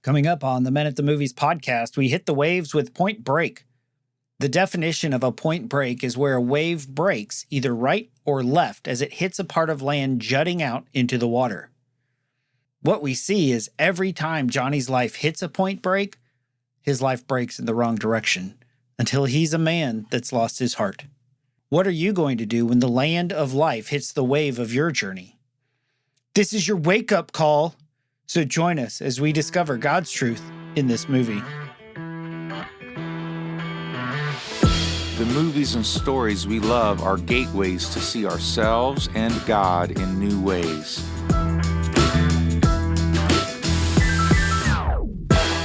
Coming up on the Men at the Movies podcast, we hit the waves with Point Break. The definition of a point break is where a wave breaks either right or left as it hits a part of land jutting out into the water. What we see is every time Johnny's life hits a point break, his life breaks in the wrong direction until he's a man that's lost his heart. What are you going to do when the land of life hits the wave of your journey? This is your wake-up call, so join us as we discover God's truth in this movie. The movies and stories we love are gateways to see ourselves and God in new ways.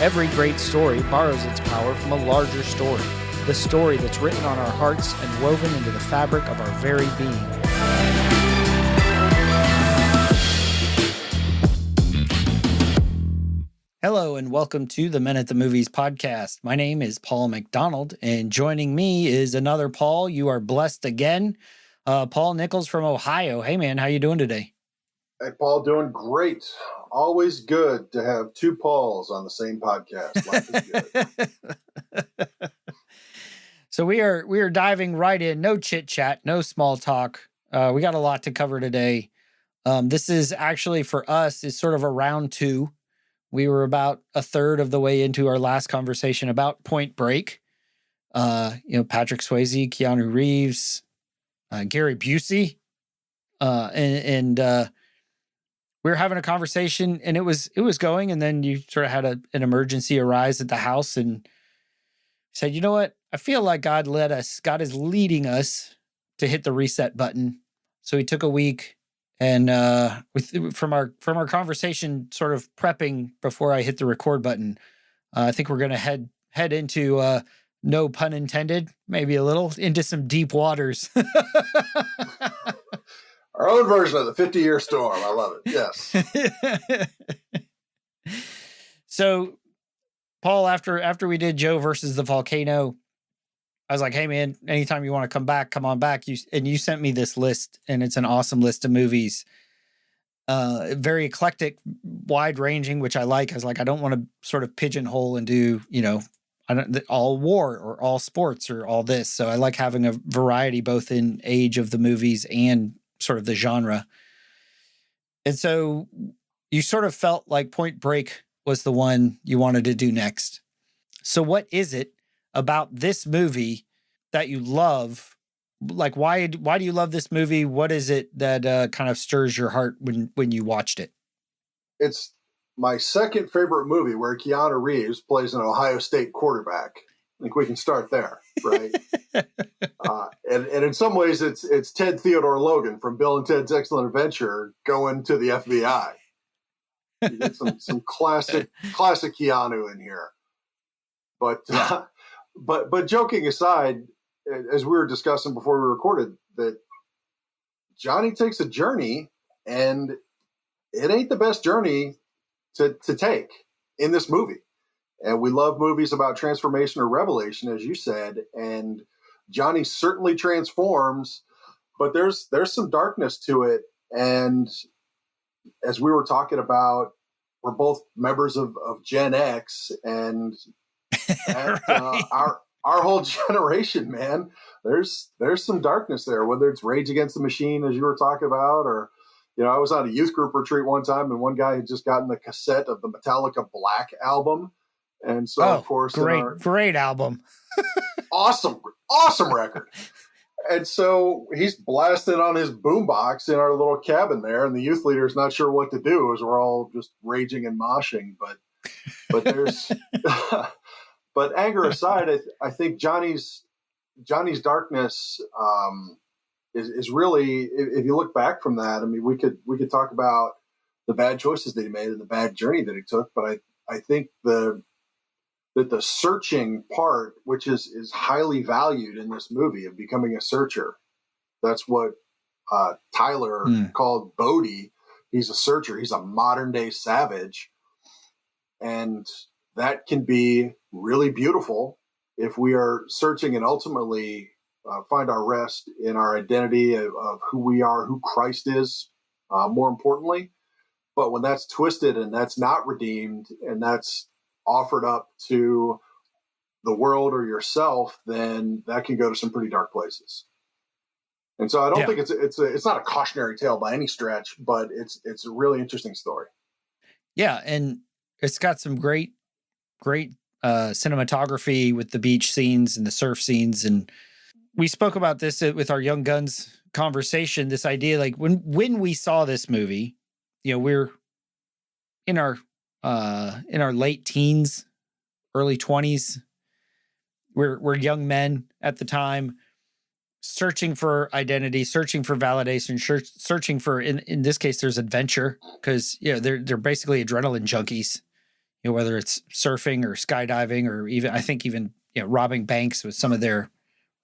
Every great story borrows its power from a larger story, the story that's written on our hearts and woven into the fabric of our very being. Hello and welcome to the Men at the Movies podcast. My name is Paul McDonald, and joining me is another Paul. You are blessed again. Paul Nichols from Ohio. Hey man, how you doing today? Hey Paul, doing great. Always good to have two Pauls on the same podcast. Life is good. So we are diving right in. No chit chat, no small talk. We got a lot to cover today. This is actually for us is sort of a round two. We were about a third of the way into our last conversation about Point Break. Patrick Swayze, Keanu Reeves, Gary Busey, and we were having a conversation, and it was going, and then you sort of had an emergency arise at the house, and said, "You know what? I feel like God is leading us to hit the reset button." So we took a week. And from our conversation, sort of prepping before I hit the record button, I think we're going to head into no pun intended, maybe a little into some deep waters. Our own version of the 50-year storm. I love it. Yes. So, Paul, after we did Joe versus the volcano, I was like, "Hey man, anytime you want to come back, come on back." You sent me this list, and it's an awesome list of movies. Very eclectic, wide ranging, which I like. I was like, I don't want to sort of pigeonhole and do, all war or all sports or all this. So I like having a variety both in age of the movies and sort of the genre. And so you sort of felt like Point Break was the one you wanted to do next. So what is it about this movie that you love? Like, why do you love this movie? What is it that kind of stirs your heart when you watched it? It's my second favorite movie where Keanu Reeves plays an Ohio State quarterback. I think we can start there, right? And in some ways, it's Ted Theodore Logan from Bill and Ted's Excellent Adventure going to the FBI. You get some classic Keanu in here, but joking aside, as we were discussing before we recorded, that Johnny takes a journey, and it ain't the best journey to take in this movie. And we love movies about transformation or revelation, as you said, and Johnny certainly transforms, but there's some darkness to it. And as we were talking about, we're both members of Gen X, and that, Right. Our whole generation, man, there's some darkness there, whether it's Rage Against the Machine, as you were talking about, or, I was on a youth group retreat one time, and one guy had just gotten the cassette of the Metallica Black album. And so, of course, great album. awesome record. And so he's blasting on his boombox in our little cabin there, and the youth leader's not sure what to do as we're all just raging and moshing. But there's... But anger aside, I think Johnny's darkness is really, if you look back from that, I mean, we could talk about the bad choices that he made and the bad journey that he took, but I think that the searching part, which is highly valued in this movie, of becoming a searcher, that's what Tyler called Bodhi. He's a searcher. He's a modern day savage, and that can be really beautiful if we are searching and ultimately find our rest in our identity of who we are, who Christ is, more importantly. But when that's twisted and that's not redeemed and that's offered up to the world or yourself, then that can go to some pretty dark places. And so I don't think it's not a cautionary tale by any stretch, but it's a really interesting story. Yeah, and it's got some great cinematography with the beach scenes and the surf scenes. And we spoke about this with our Young Guns conversation, this idea, like when we saw this movie, we're in our late teens, early 20s. We're young men at the time, searching for identity, searching for validation, searching for, in this case, there's adventure, because they're basically adrenaline junkies. Whether it's surfing or skydiving, or even robbing banks with some of their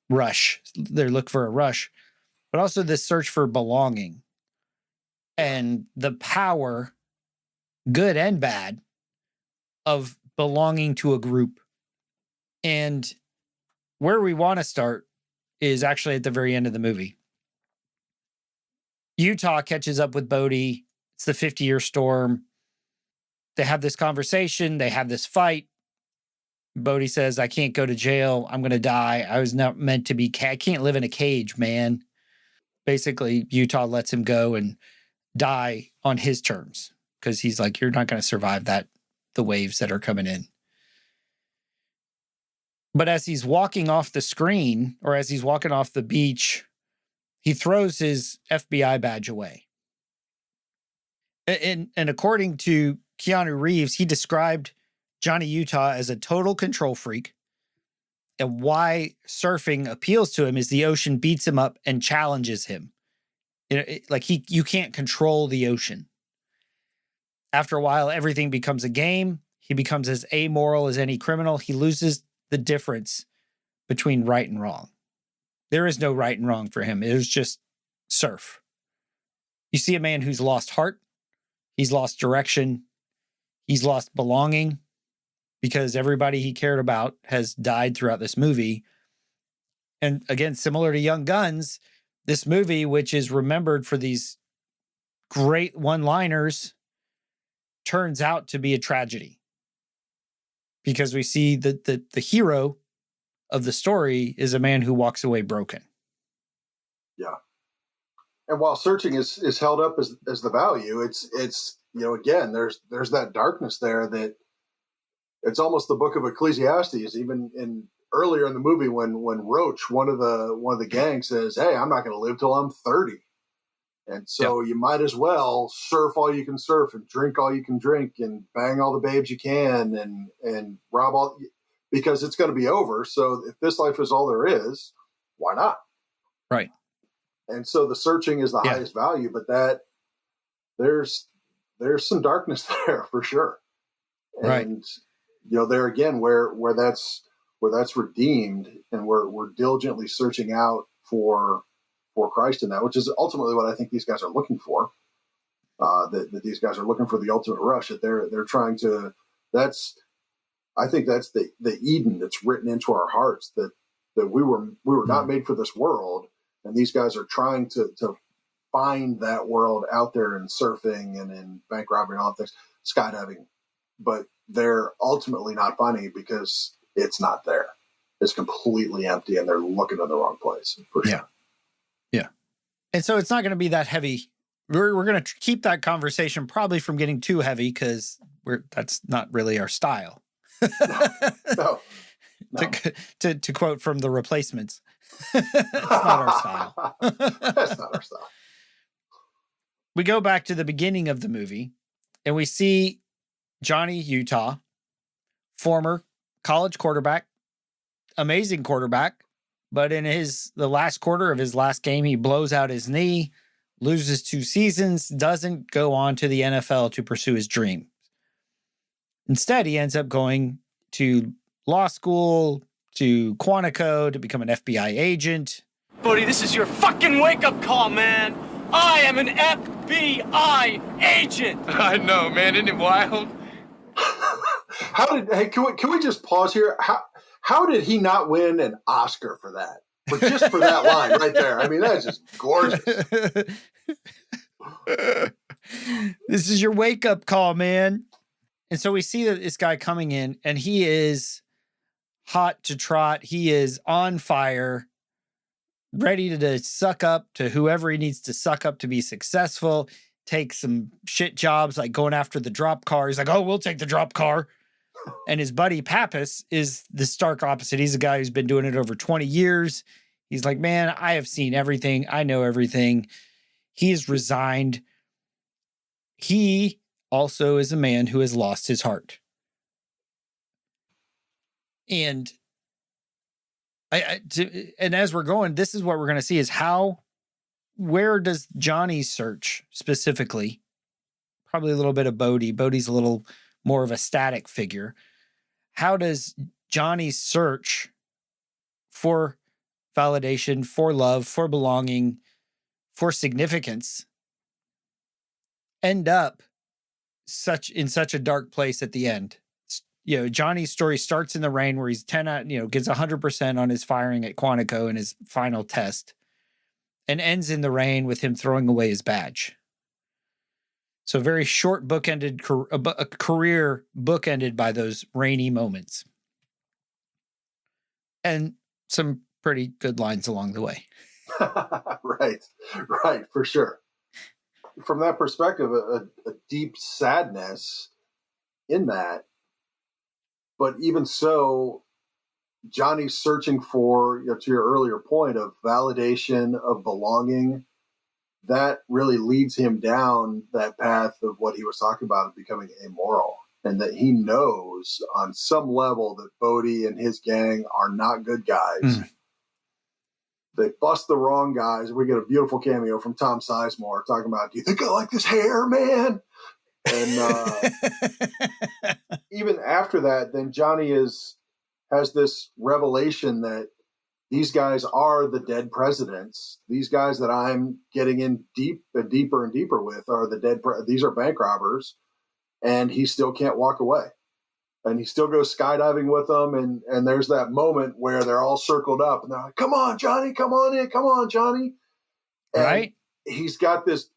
rush, their look for a rush, but also this search for belonging and the power, good and bad, of belonging to a group. And where we want to start is actually at the very end of the movie. Utah catches up with Bodie. It's the 50-year storm. They have this conversation. They have this fight. Bodie says, I can't go to jail. I'm going to die. I was not meant to be. I can't live in a cage, man. Basically, Utah lets him go and die on his terms, because he's like, you're not going to survive the waves that are coming in. But as he's walking off the screen, or as he's walking off the beach, he throws his FBI badge away. And according to Keanu Reeves, he described Johnny Utah as a total control freak. And why surfing appeals to him is the ocean beats him up and challenges him. You can't control the ocean. After a while, everything becomes a game. He becomes as amoral as any criminal. He loses the difference between right and wrong. There is no right and wrong for him. It was just surf. You see a man who's lost heart. He's lost direction. He's lost belonging, because everybody he cared about has died throughout this movie. And again, similar to Young Guns, this movie, which is remembered for these great one-liners, turns out to be a tragedy, because we see that the hero of the story is a man who walks away broken. Yeah. And while searching is held up as the value, it's again, there's that darkness there that it's almost the book of Ecclesiastes. Even earlier in the movie, when Roach, one of the gang, says, "Hey, I'm not going to live till I'm 30," and so you might as well surf all you can surf and drink all you can drink and bang all the babes you can and rob all, because it's going to be over. So if this life is all there is, why not? Right. And so the searching is the highest value, but that there's some darkness there for sure. Right. And there again, where that's redeemed, and we're diligently searching out for Christ in that, which is ultimately what I think these guys are looking for. That these guys are looking for the ultimate rush. That they're trying to. I think that's the Eden that's written into our hearts. That we were not made for this world, and these guys are trying to find that world out there in surfing and in bank robbery and all things, skydiving, but they're ultimately not finding it because it's not there. It's completely empty, and they're looking in the wrong place for sure. Yeah. And so it's not going to be that heavy. We're going to keep that conversation probably from getting too heavy, because that's not really our style. No. To quote from The Replacements, it's not our style. That's not our style. We go back to the beginning of the movie, and we see Johnny Utah, former college quarterback, amazing quarterback, but in the last quarter of his last game, he blows out his knee, loses 2 seasons, doesn't go on to the NFL to pursue his dream. Instead, he ends up going to law school, to Quantico, to become an FBI agent. Buddy, this is your fucking wake-up call, man. I am an FBI agent. I know, man. Isn't it wild? Can we just pause here? How did he not win an Oscar for that? But just for that line right there. I mean, that's just gorgeous. This is your wake-up call, man. And so we see that this guy coming in, and he is hot to trot. He is on fire, ready to suck up to whoever he needs to suck up to be successful, take some shit jobs like going after the drop car. He's like, oh, we'll take the drop car. And his buddy Pappas is the stark opposite. He's a guy who's been doing it over 20 years. He's like, man, I have seen everything. I know everything. He is resigned. He also is a man who has lost his heart. And and as we're going, this is what we're going to see is where does Johnny search specifically? Probably a little bit of Bodhi. Bodhi's a little more of a static figure. How does Johnny search for validation, for love, for belonging, for significance end up in such a dark place at the end? Johnny's story starts in the rain where he's 10 out, gets 100% on his firing at Quantico in his final test, and ends in the rain with him throwing away his badge. So very short bookended a career bookended by those rainy moments. And some pretty good lines along the way. Right, for sure. From that perspective, a deep sadness in that. But even so, Johnny's searching for, to your earlier point of validation, of belonging. That really leads him down that path of what he was talking about of becoming amoral. And that he knows on some level that Bodhi and his gang are not good guys. They bust the wrong guys. We get a beautiful cameo from Tom Sizemore talking about, do you think I like this hair, man? And even after that, then Johnny has this revelation that these guys are the dead presidents. These guys that I'm getting in deep and deeper and deeper with are the dead. These are bank robbers, and he still can't walk away. And he still goes skydiving with them. And there's that moment where they're all circled up, and they're like, "Come on, Johnny, come on in, come on, Johnny." And right? He's got this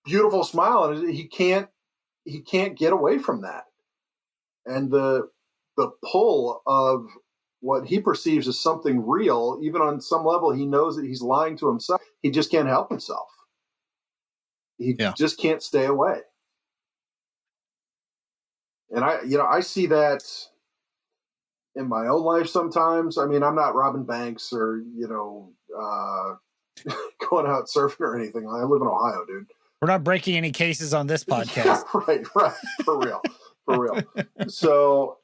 beautiful smile, and he can't get away from that. And the pull of what he perceives as something real, even on some level, he knows that he's lying to himself. He just can't help himself. He just can't stay away. And I see that in my own life sometimes. I mean, I'm not robbing banks or, going out surfing or anything. I live in Ohio, dude. We're not breaking any cases on this podcast. Right. For real. So,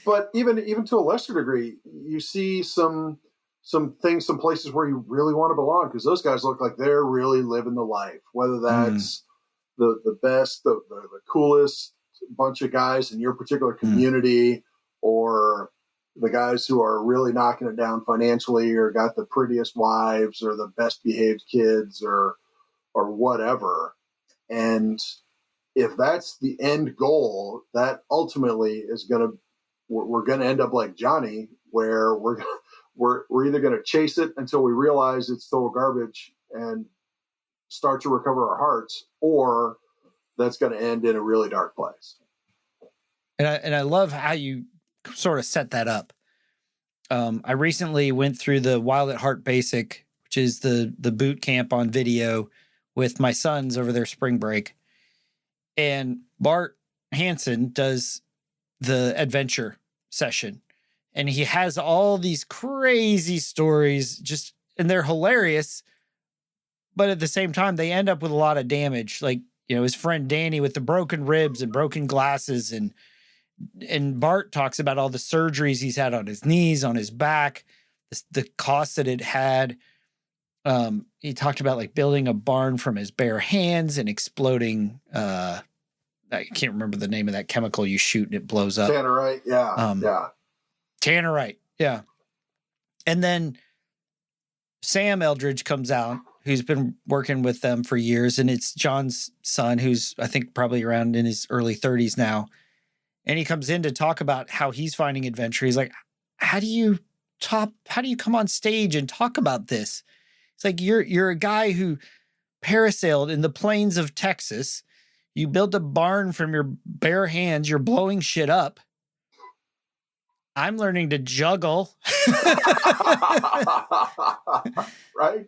but even to a lesser degree, you see some things, some places where you really want to belong, because those guys look like they're really living the life, whether that's the best, the coolest bunch of guys in your particular community, or the guys who are really knocking it down financially, or got the prettiest wives, or the best behaved kids, or whatever. And if that's the end goal, that ultimately is we're going to end up like Johnny, where we're either going to chase it until we realize it's total garbage and start to recover our hearts, or that's going to end in a really dark place. And I love how you sort of set that up. I recently went through the Wild at Heart Basic, which is the boot camp on video, with my sons over their spring break. And Bart Hansen does the adventure session, and he has all these crazy stories, and they're hilarious, but at the same time, they end up with a lot of damage. Like, his friend Danny with the broken ribs and broken glasses, and Bart talks about all the surgeries he's had on his knees, on his back, the cost that it had. He talked about like building a barn from his bare hands and exploding. I can't remember the name of that chemical you shoot and it blows up. Tannerite. Yeah. Tannerite. Yeah. And then Sam Eldridge comes out, who's been working with them for years. And it's John's son, who's I think probably around in his early 30s now. And he comes in to talk about how he's finding adventure. He's like, how do you come on stage and talk about this? It's like, you're a guy who parasailed in the plains of Texas. You built a barn from your bare hands. You're blowing shit up. I'm learning to juggle. Right?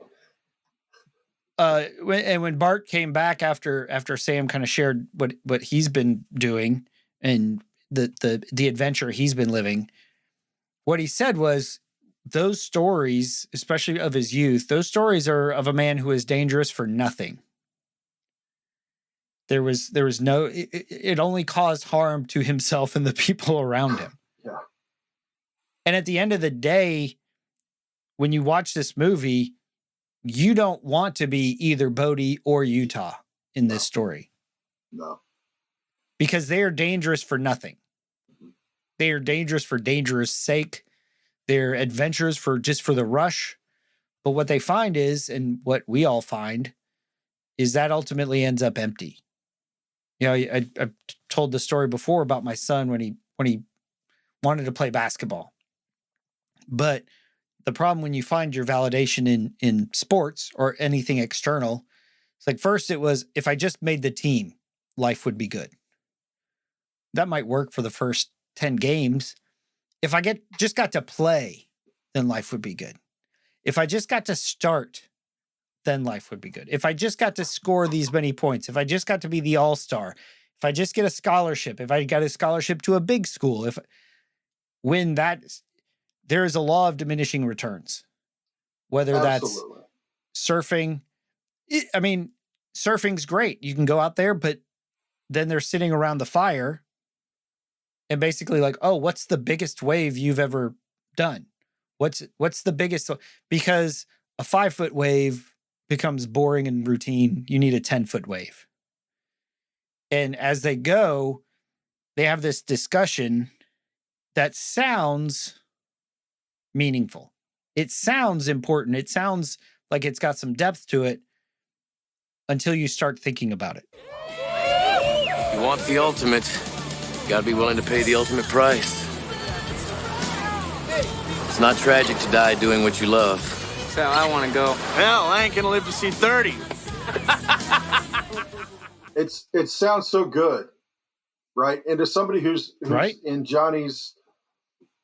When Bart came back after Sam kind of shared what he's been doing and the adventure he's been living, what he said was those stories, especially of his youth, those stories are of a man who is dangerous for nothing. There was no, it only caused harm to himself and the people around him. Yeah. And at the end of the day, when you watch this movie, you don't want to be either Bodhi or Utah in this story. No. Because they are dangerous for nothing. They are dangerous for dangerous sake. They're adventurous for the rush. But what they find is, and what we all find, is that ultimately ends up empty. You know, I told the story before about my son when he wanted to play basketball. But the problem when you find your validation in sports or anything external, it's like first it was, if I just made the team, life would be good. That might work for the first 10 games. If I just got to play, then life would be good. If I just got to start, then life would be good. If I just got to score these many points, if I just got to be the all-star, if I just get a scholarship, if I got a scholarship to a big school, there is a law of diminishing returns, whether Absolutely. That's surfing. I mean, surfing's great. You can go out there, but then they're sitting around the fire and basically like, oh, what's the biggest wave you've ever done? What's the biggest? Because a 5-foot wave becomes boring and routine. You need a 10-foot wave. And as they go, they have this discussion that sounds meaningful. It sounds important. It sounds like it's got some depth to it until you start thinking about it. You want the ultimate, you gotta be willing to pay the ultimate price. It's not tragic to die doing what you love. That's how I want to go. Hell, I ain't gonna live to see 30. It sounds so good, right? And to somebody who's right in Johnny's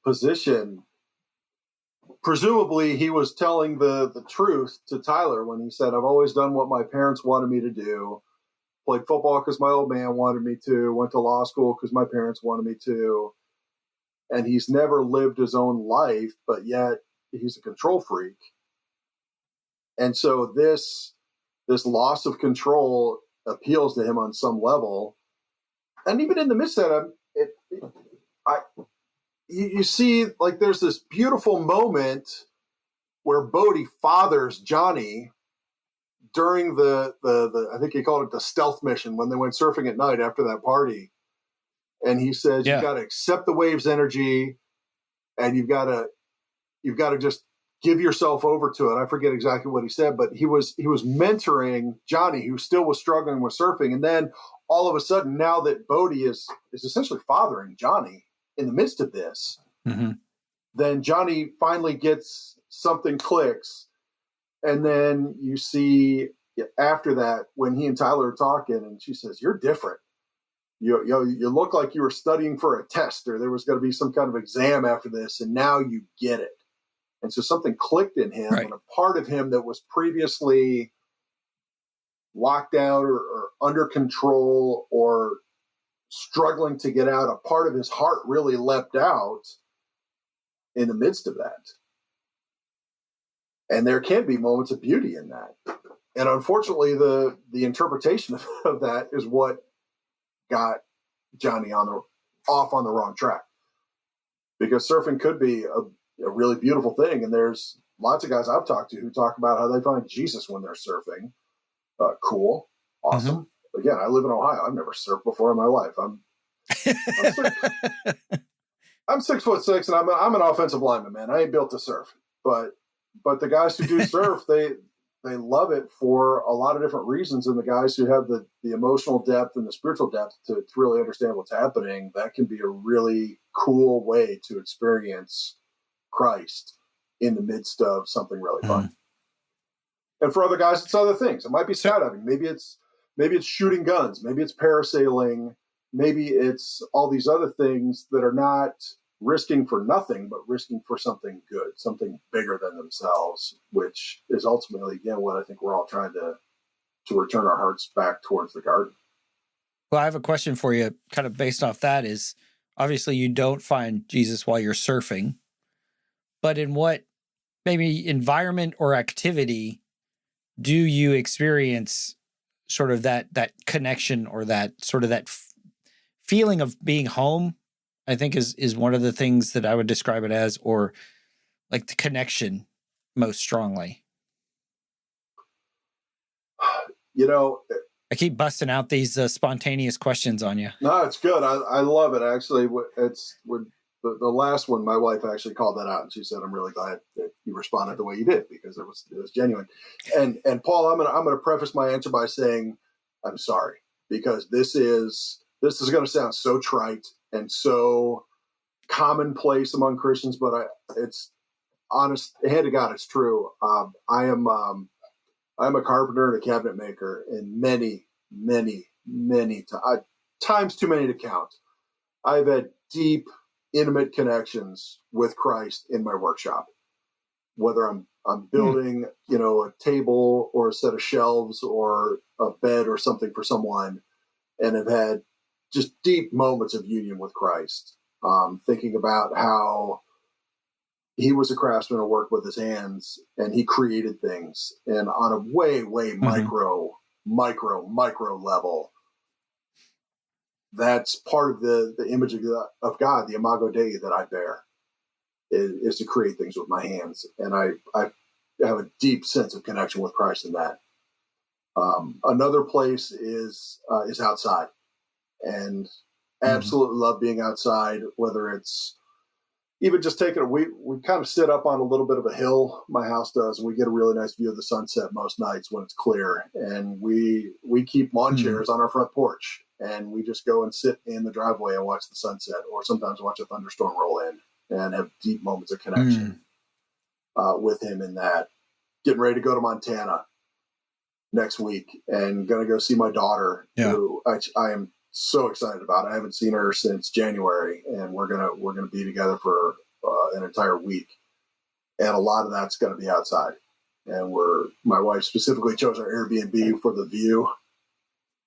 position, presumably he was telling the truth to Tyler when he said, I've always done what my parents wanted me to do. Played football because my old man wanted me to. Went to law school because my parents wanted me to. And he's never lived his own life, but yet he's a control freak. And so this loss of control appeals to him on some level. And even in the midst of that, you see, like, there's this beautiful moment where Bodhi fathers Johnny during the I think he called it the stealth mission when they went surfing at night after that party. And he says, You've got to accept the wave's energy and you've got to just give yourself over to it. I forget exactly what he said, but he was mentoring Johnny, who still was struggling with surfing. And then all of a sudden, now that Bodhi is essentially fathering Johnny in the midst of this, then Johnny finally gets something clicks. And then you see after that, when he and Tyler are talking and she says, you're different. You look like you were studying for a test or there was going to be some kind of exam after this. And now you get it. And so something clicked in him, and a part of him that was previously locked down or under control or struggling to get out, a part of his heart really leapt out in the midst of that. And there can be moments of beauty in that. And unfortunately, the interpretation of that is what got Johnny off on the wrong track. Because surfing could be a really beautiful thing. And there's lots of guys I've talked to who talk about how they find Jesus when they're surfing. Cool. Awesome. Again, I live in Ohio. I've never surfed before in my life. I'm 6'6" and I'm an offensive lineman, man. I ain't built to surf, but the guys who do surf, they love it for a lot of different reasons. And the guys who have the emotional depth and the spiritual depth to really understand what's happening, that can be a really cool way to experience Christ in the midst of something really fun. And for other guys, it's other things. It might be skydiving. Maybe it's maybe it's shooting guns, maybe it's parasailing, maybe it's all these other things that are not risking for nothing, but risking for something good, something bigger than themselves, which is ultimately, again, what I think we're all trying to return our hearts back towards the garden. Well, I have a question for you, kind of based off that is, obviously you don't find Jesus while you're surfing, but in what maybe environment or activity do you experience sort of that connection or that sort of that feeling of being home? I think is one of the things that I would describe it as, or like the connection most strongly. You know, I keep busting out these spontaneous questions on you. no, it's good. I love it. Actually, it's the last one. My wife actually called that out, and she said, "I'm really glad that you responded the way you did because it was genuine." And Paul, I'm gonna preface my answer by saying I'm sorry, because this is going to sound so trite and so commonplace among Christians, but it's honest, hand to God, it's true. I'm a carpenter and a cabinet maker, and many times too many to count, I've had deep, intimate connections with Christ in my workshop. Whether I'm building, a table or a set of shelves or a bed or something for someone, and have had just deep moments of union with Christ. Thinking about how he was a craftsman who worked with his hands, and he created things, and on a way micro level, that's part of the image of God, the Imago Dei that I bear, is to create things with my hands, and I have a deep sense of connection with Christ in that. Another place is outside, and absolutely love being outside, whether it's even just taking we kind of sit up on a little bit of a hill, my house does, and we get a really nice view of the sunset most nights when it's clear. And we keep lawn chairs on our front porch, and we just go and sit in the driveway and watch the sunset, or sometimes watch a thunderstorm roll in and have deep moments of connection with him in that. Getting ready to go to Montana next week and going to go see my daughter, who I am so excited about. I haven't seen her since January, and we're gonna be together for an entire week, and a lot of that's going to be outside. And my wife specifically chose our Airbnb for the view,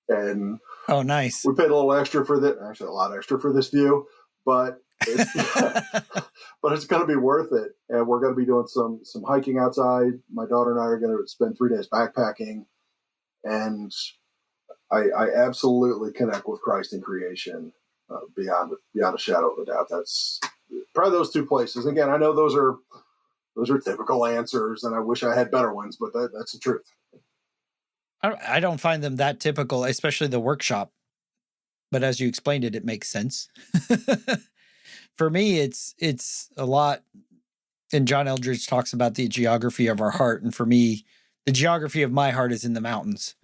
and oh, nice. We paid a little extra for that, actually a lot extra for this view, but but it's going to be worth it. And we're going to be doing some hiking outside. My daughter and I are going to spend 3 days backpacking, and I absolutely connect with Christ in creation beyond a shadow of a doubt. That's probably those two places. Again, I know those are typical answers, and I wish I had better ones, but that's the truth. I don't find them that typical, especially the workshop. But as you explained it, it makes sense. For me, it's a lot. And John Eldridge talks about the geography of our heart, and for me, the geography of my heart is in the mountains.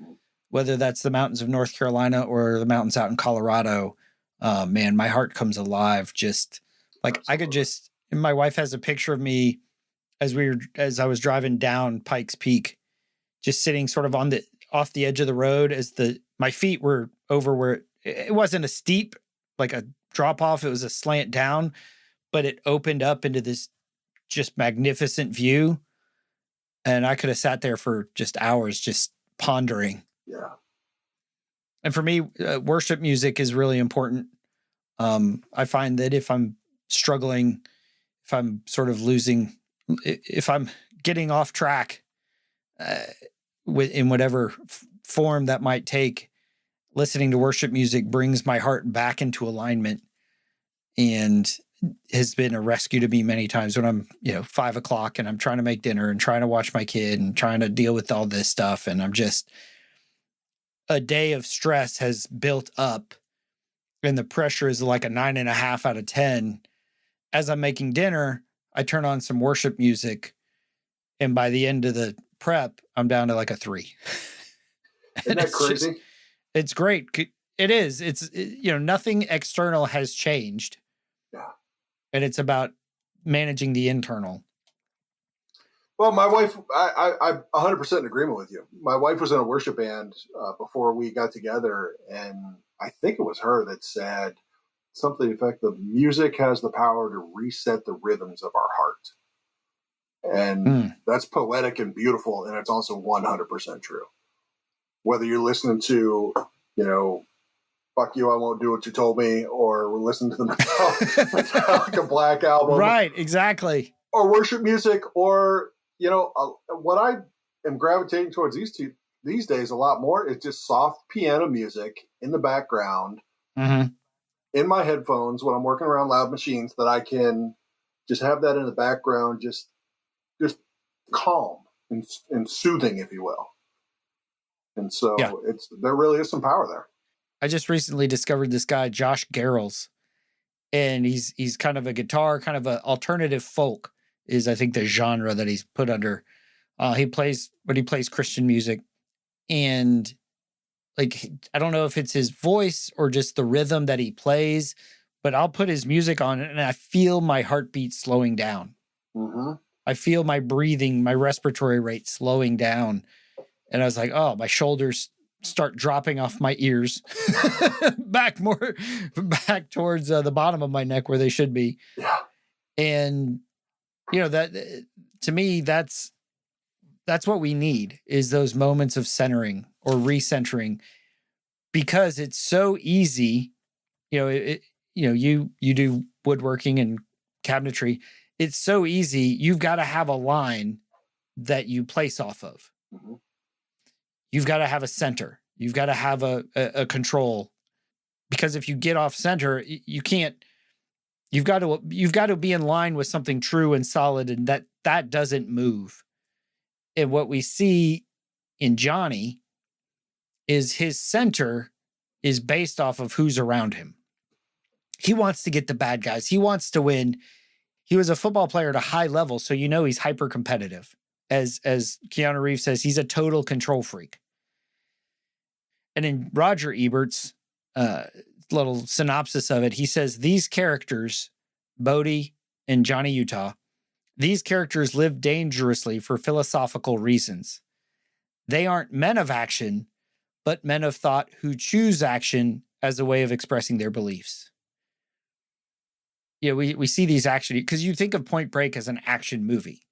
Whether that's the mountains of North Carolina or the mountains out in Colorado, man, my heart comes alive. Just like Absolutely. I could just, and my wife has a picture of me as I was driving down Pikes Peak, just sitting sort of off the edge of the road as my feet were over where it wasn't a steep, like a drop off. It was a slant down, but it opened up into this just magnificent view. And I could have sat there for just hours, just pondering. Yeah. And for me, worship music is really important. I find that if I'm struggling, if I'm sort of losing, if I'm getting off track in whatever form that might take, listening to worship music brings my heart back into alignment, and has been a rescue to me many times when I'm, 5 o'clock and I'm trying to make dinner and trying to watch my kid and trying to deal with all this stuff. And I'm just, a day of stress has built up, and the pressure is like a 9.5 out of 10. As I'm making dinner, I turn on some worship music, and by the end of the prep, I'm down to like a 3. Isn't that crazy? It's great. It is. It's, nothing external has changed. Yeah. And it's about managing the internal. Well, my wife, I'm 100% in agreement with you. My wife was in a worship band before we got together, and I think it was her that said something to the effect of music has the power to reset the rhythms of our heart. And that's poetic and beautiful, and it's also 100% true. Whether you're listening to, Fuck You, I Won't Do What You Told Me, or we're listening to the Metallica Black Album. Right, exactly. Or worship music, or what I am gravitating towards these days a lot more is just soft piano music in the background, in my headphones when I'm working around loud machines, that I can just have that in the background, just calm and soothing, if you will. And so there really is some power there. I just recently discovered this guy, Josh Garrels, and he's kind of a guitar, kind of a alternative folk is, I think, the genre that he's put under. He plays Christian music, and like, I don't know if it's his voice or just the rhythm that he plays, but I'll put his music on and I feel my heartbeat slowing down. I feel my breathing, my respiratory rate slowing down. And I was like, oh, my shoulders start dropping off my ears back towards the bottom of my neck where they should be. Yeah. And, that to me, that's what we need, is those moments of centering or recentering, because it's so easy. You do woodworking and cabinetry. It's so easy. You've got to have a line that you place off of. You've got to have a center. You've got to have a control, because if you get off center, you can't. You've got to be in line with something true and solid, and that doesn't move. And what we see in Johnny is his center is based off of who's around him. He wants to get the bad guys. He wants to win. He was a football player at a high level, so he's hyper competitive. As Keanu Reeves says, he's a total control freak. And in Roger Ebert's little synopsis of it, he says, these characters, Bodie and Johnny Utah, these characters live dangerously for philosophical reasons. They aren't men of action, but men of thought who choose action as a way of expressing their beliefs. We see these action, because you think of Point Break as an action movie.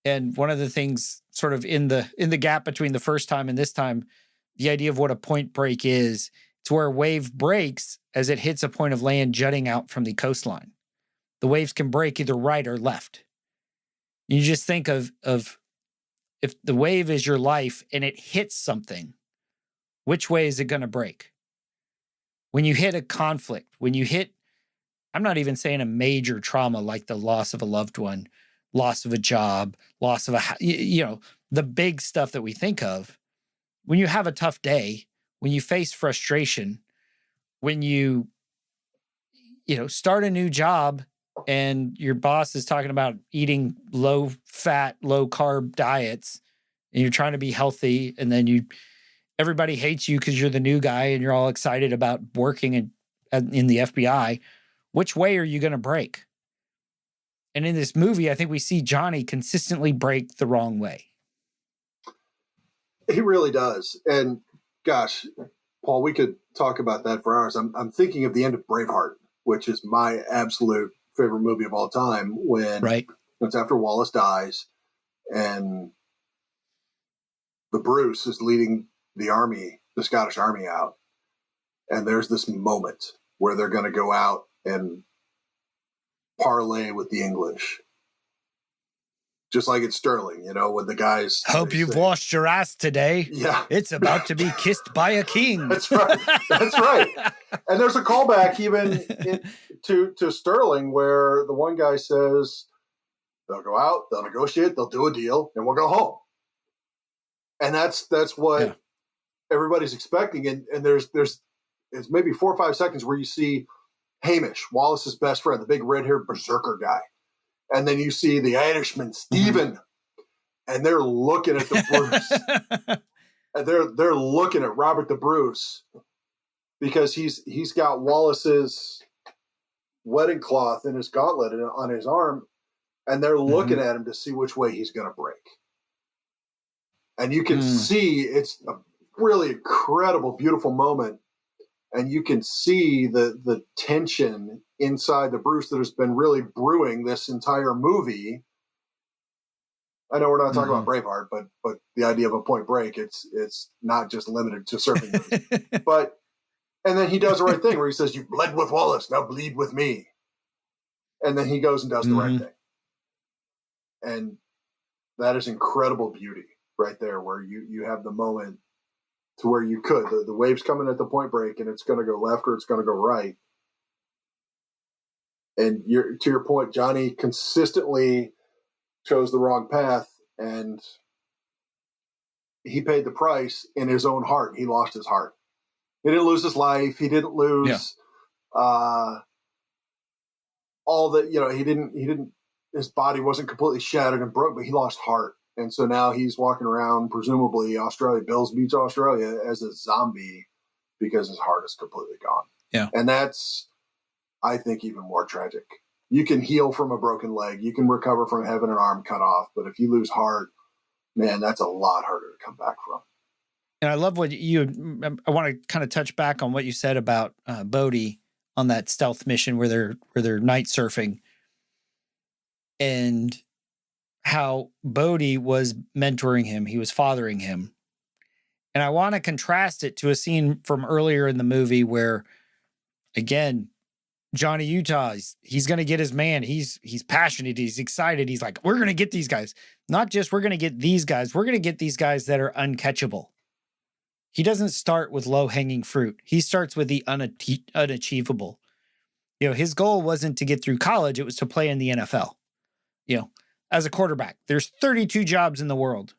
And one of the things sort of in the gap between the first time and this time, the idea of what a point break is, it's where a wave breaks as it hits a point of land jutting out from the coastline. The waves can break either right or left. You just think of if the wave is your life and it hits something, which way is it going to break? When you hit a conflict, I'm not even saying a major trauma like the loss of a loved one, loss of a job, loss of the big stuff that we think of. When you have a tough day, when you face frustration, when you start a new job and your boss is talking about eating low fat, low carb diets, and you're trying to be healthy, and then everybody hates you because you're the new guy and you're all excited about working in the FBI. Which way are you going to break? And in this movie, I think we see Johnny consistently break the wrong way. He really does. And gosh, Paul, we could talk about that for hours. I'm thinking of the end of Braveheart, which is my absolute favorite movie of all time, when it's after Wallace dies and the Bruce is leading the Scottish army out. And there's this moment where they're going to go out and parlay with the English. Just like it's Sterling, when the guys... Hope you've washed your ass today. Yeah. It's about to be kissed by a king. That's right. That's right. And there's a callback even to Sterling, where the one guy says, they'll go out, they'll negotiate, they'll do a deal, and we'll go home. And that's what everybody's expecting. And there's maybe 4 or 5 seconds where you see Hamish, Wallace's best friend, the big red-haired berserker guy. And then you see the Irishman, Stephen, and they're looking at the Bruce. And they're looking at Robert the Bruce, because he's got Wallace's wedding cloth in his gauntlet on his arm. and they're looking at him to see which way he's going to break. And you can see it's a really incredible, beautiful moment. And you can see the tension inside the Bruce that has been really brewing this entire movie. I know we're not talking about Braveheart, but the idea of a point break, it's not just limited to surfing movies. And then he does the right thing where he says, "You bled with Wallace, now bleed with me." And then he goes and does the right thing. And that is incredible beauty right there, where you have the moment to where you could. The wave's coming at the point break, and it's going to go left or it's going to go right. And to your point, Johnny consistently chose the wrong path, and he paid the price in his own heart. He lost his heart. He didn't lose his life. He didn't lose all that. He didn't. His body wasn't completely shattered and broke, but he lost heart. And so now he's walking around, presumably Bills Beach, Australia, as a zombie because his heart is completely gone. Yeah. And that's, I think, even more tragic. You can heal from a broken leg. You can recover from having an arm cut off. But if you lose heart, man, that's a lot harder to come back from. And I love what I want to kind of touch back on what you said about Bodhi on that stealth mission where they're night surfing, and how Bodhi was mentoring him. He was fathering him. And I want to contrast it to a scene from earlier in the movie where, again, Johnny Utah, he's going to get his man. He's passionate. He's excited. He's like, we're going to get these guys. Not just we're going to get these guys. We're going to get these guys that are uncatchable. He doesn't start with low-hanging fruit. He starts with the unachievable. His goal wasn't to get through college. It was to play in the NFL. As a quarterback, there's 32 jobs in the world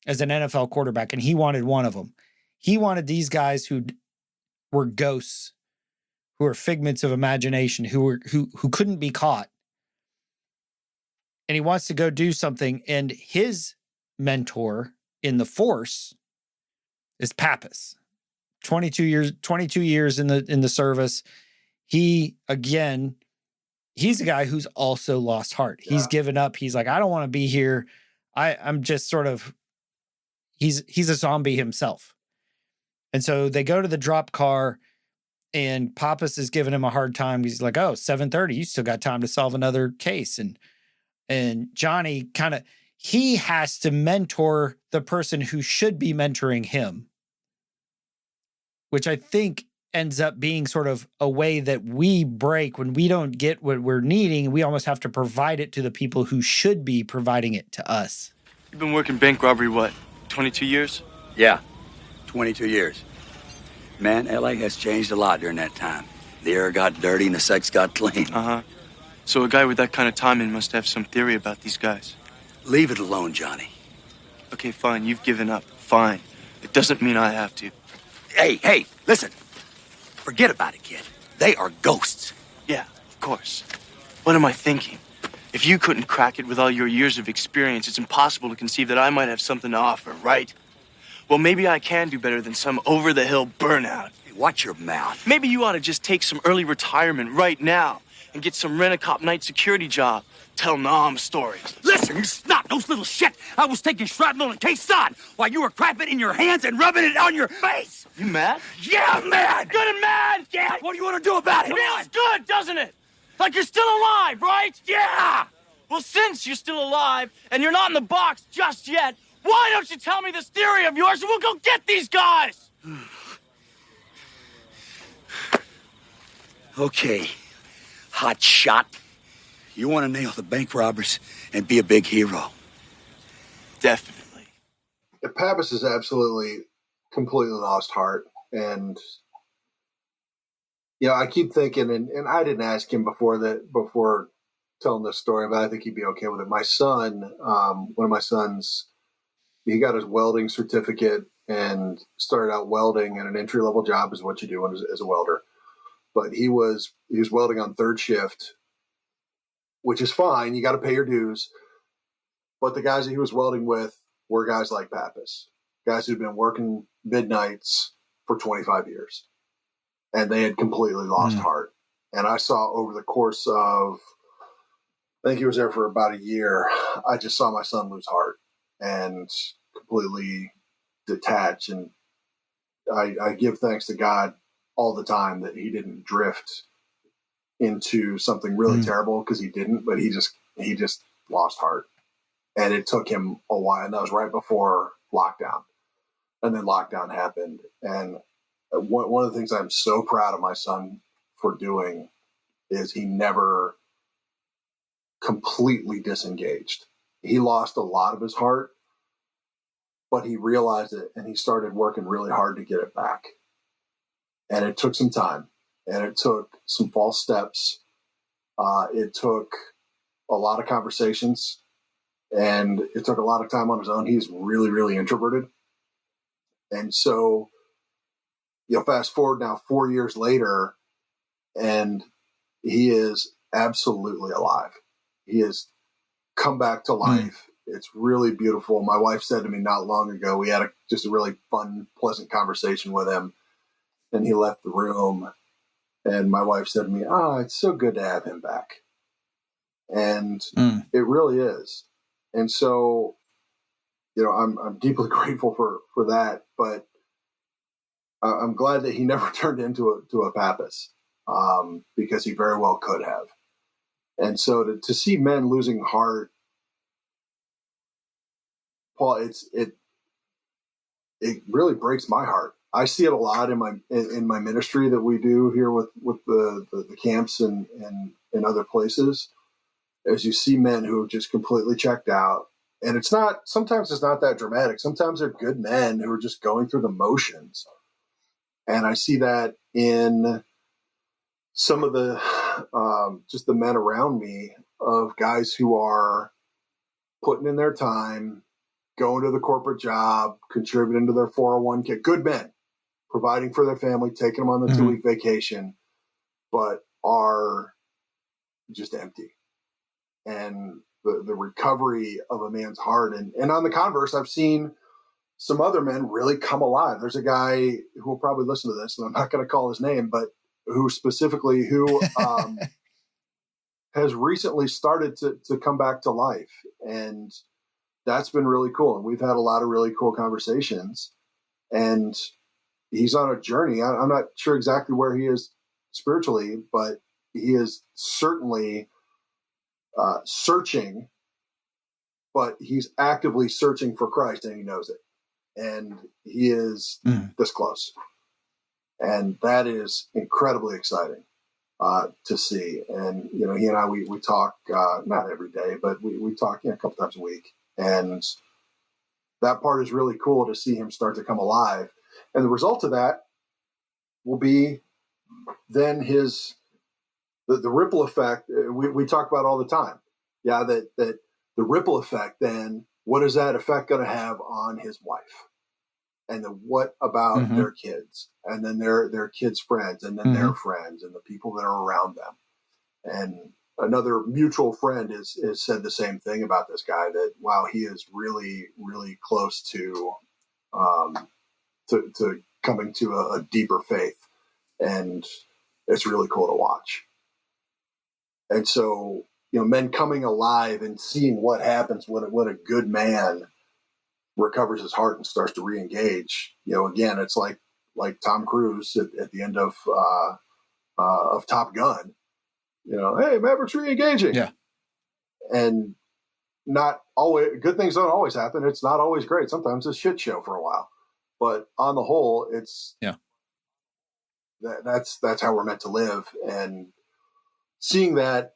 as an NFL quarterback, and he wanted one of them. He wanted these guys who were ghosts, who are figments of imagination, who couldn't be caught. And he wants to go do something, and his mentor in the Force is Pappas. 22 years in the service. He, again, he's a guy who's also lost heart. He's given up. He's like, I don't want to be here. I'm just sort of, he's a zombie himself. And so they go to the drop car, and Pappas is giving him a hard time. He's like, 7:30, you still got time to solve another case. And Johnny he has to mentor the person who should be mentoring him, which I think ends up being sort of a way that we break when we don't get what we're needing. We almost have to provide it to the people who should be providing it to us. You've been working bank robbery, 22 years? Yeah, 22 years. Man, LA has changed a lot during that time. The air got dirty and the sex got clean. So a guy with that kind of timing must have some theory about these guys. Leave it alone, Johnny. Okay, fine, you've given up. Fine. It doesn't mean I have to. Hey, listen. Forget about it, kid. They are ghosts. Yeah, of course. What am I thinking? If you couldn't crack it with all your years of experience, it's impossible to conceive that I might have something to offer, right? Well, maybe I can do better than some over-the-hill burnout. Hey, watch your mouth. Maybe you ought to just take some early retirement right now and get some rent-a-cop night security job. Tell Nam stories. Listen, you snot-nosed little shit. I was taking shrapnel and K-Son while you were crapping in your hands and rubbing it on your face. You mad? Yeah, I'm mad. Good and mad? Yeah, what do you want to do about it? Feels good, doesn't it? Like you're still alive, right? Yeah. Well, since you're still alive and you're not in the box just yet, why don't you tell me this theory of yours and we'll go get these guys? Okay, hot shot. You want to nail the bank robbers and be a big hero. Definitely. Pappas is absolutely, completely lost heart. And, I keep thinking, and I didn't ask him before telling this story, but I think he'd be okay with it. My son, one of my sons, he got his welding certificate and started out welding, and an entry-level job is what you do as a welder. But he was welding on third shift, which is fine. You got to pay your dues. But the guys that he was welding with were guys like Pappas, guys who'd been working midnights for 25 years. And they had completely lost heart. And I saw over the course of I think he was there for about a year. I just saw my son lose heart and completely detach. And I give thanks to God all the time that he didn't drift into something really terrible, because he didn't, but he just lost heart. And it took him a while. And that was right before lockdown. And then lockdown happened. And one of the things I'm so proud of my son for doing is he never completely disengaged. He lost a lot of his heart, but he realized it and he started working really hard to get it back. And it took some time, and it took some false steps. It took a lot of conversations, and it took a lot of time on his own. He's really, really introverted. And so, fast forward now 4 years later, and he is absolutely alive. He has come back to life. It's really beautiful. My wife said to me not long ago, we had just a really fun, pleasant conversation with him, and he left the room. And my wife said to me, "Oh, it's so good to have him back." And it really is. And so, I'm deeply grateful for that. But I'm glad that he never turned into a Pappas, because he very well could have. And so to see men losing heart, Paul, it really breaks my heart. I see it a lot in my ministry that we do here with the camps and other places. As you see men who have just completely checked out, and sometimes it's not that dramatic. Sometimes they're good men who are just going through the motions. And I see that in some of the just the men around me, of guys who are putting in their time, going to the corporate job, contributing to their 401k, good men, providing for their family, taking them on the 2-week vacation, but are just empty. And the recovery of a man's heart. And on the converse, I've seen some other men really come alive. There's a guy who will probably listen to this, and I'm not going to call his name, but who has recently started to come back to life. And that's been really cool. And we've had a lot of really cool conversations. And he's on a journey. I'm not sure exactly where he is spiritually, but he is certainly searching, but he's actively searching for Christ, and he knows it. And he is this close. And that is incredibly exciting to see. And, he and I, we talk, not every day, but we talk a couple times a week. And that part is really cool to see him start to come alive. And the result of that will be then the ripple effect we talk about all the time. Yeah, that the ripple effect, then what is that effect going to have on his wife? And then what about their kids? And then their kids' friends, and then their friends, and the people that are around them. And another mutual friend has said the same thing about this guy, that, wow, he is really, really close to coming to a deeper faith. And it's really cool to watch. And so, men coming alive and seeing what happens when a good man recovers his heart and starts to re-engage. Again, it's like Tom Cruise at the end of Top Gun. Hey, Maverick's re-engaging. Yeah. And not always good things don't always happen. It's not always great. Sometimes it's a shit show for a while. But on the whole, it's that's how we're meant to live. And seeing that,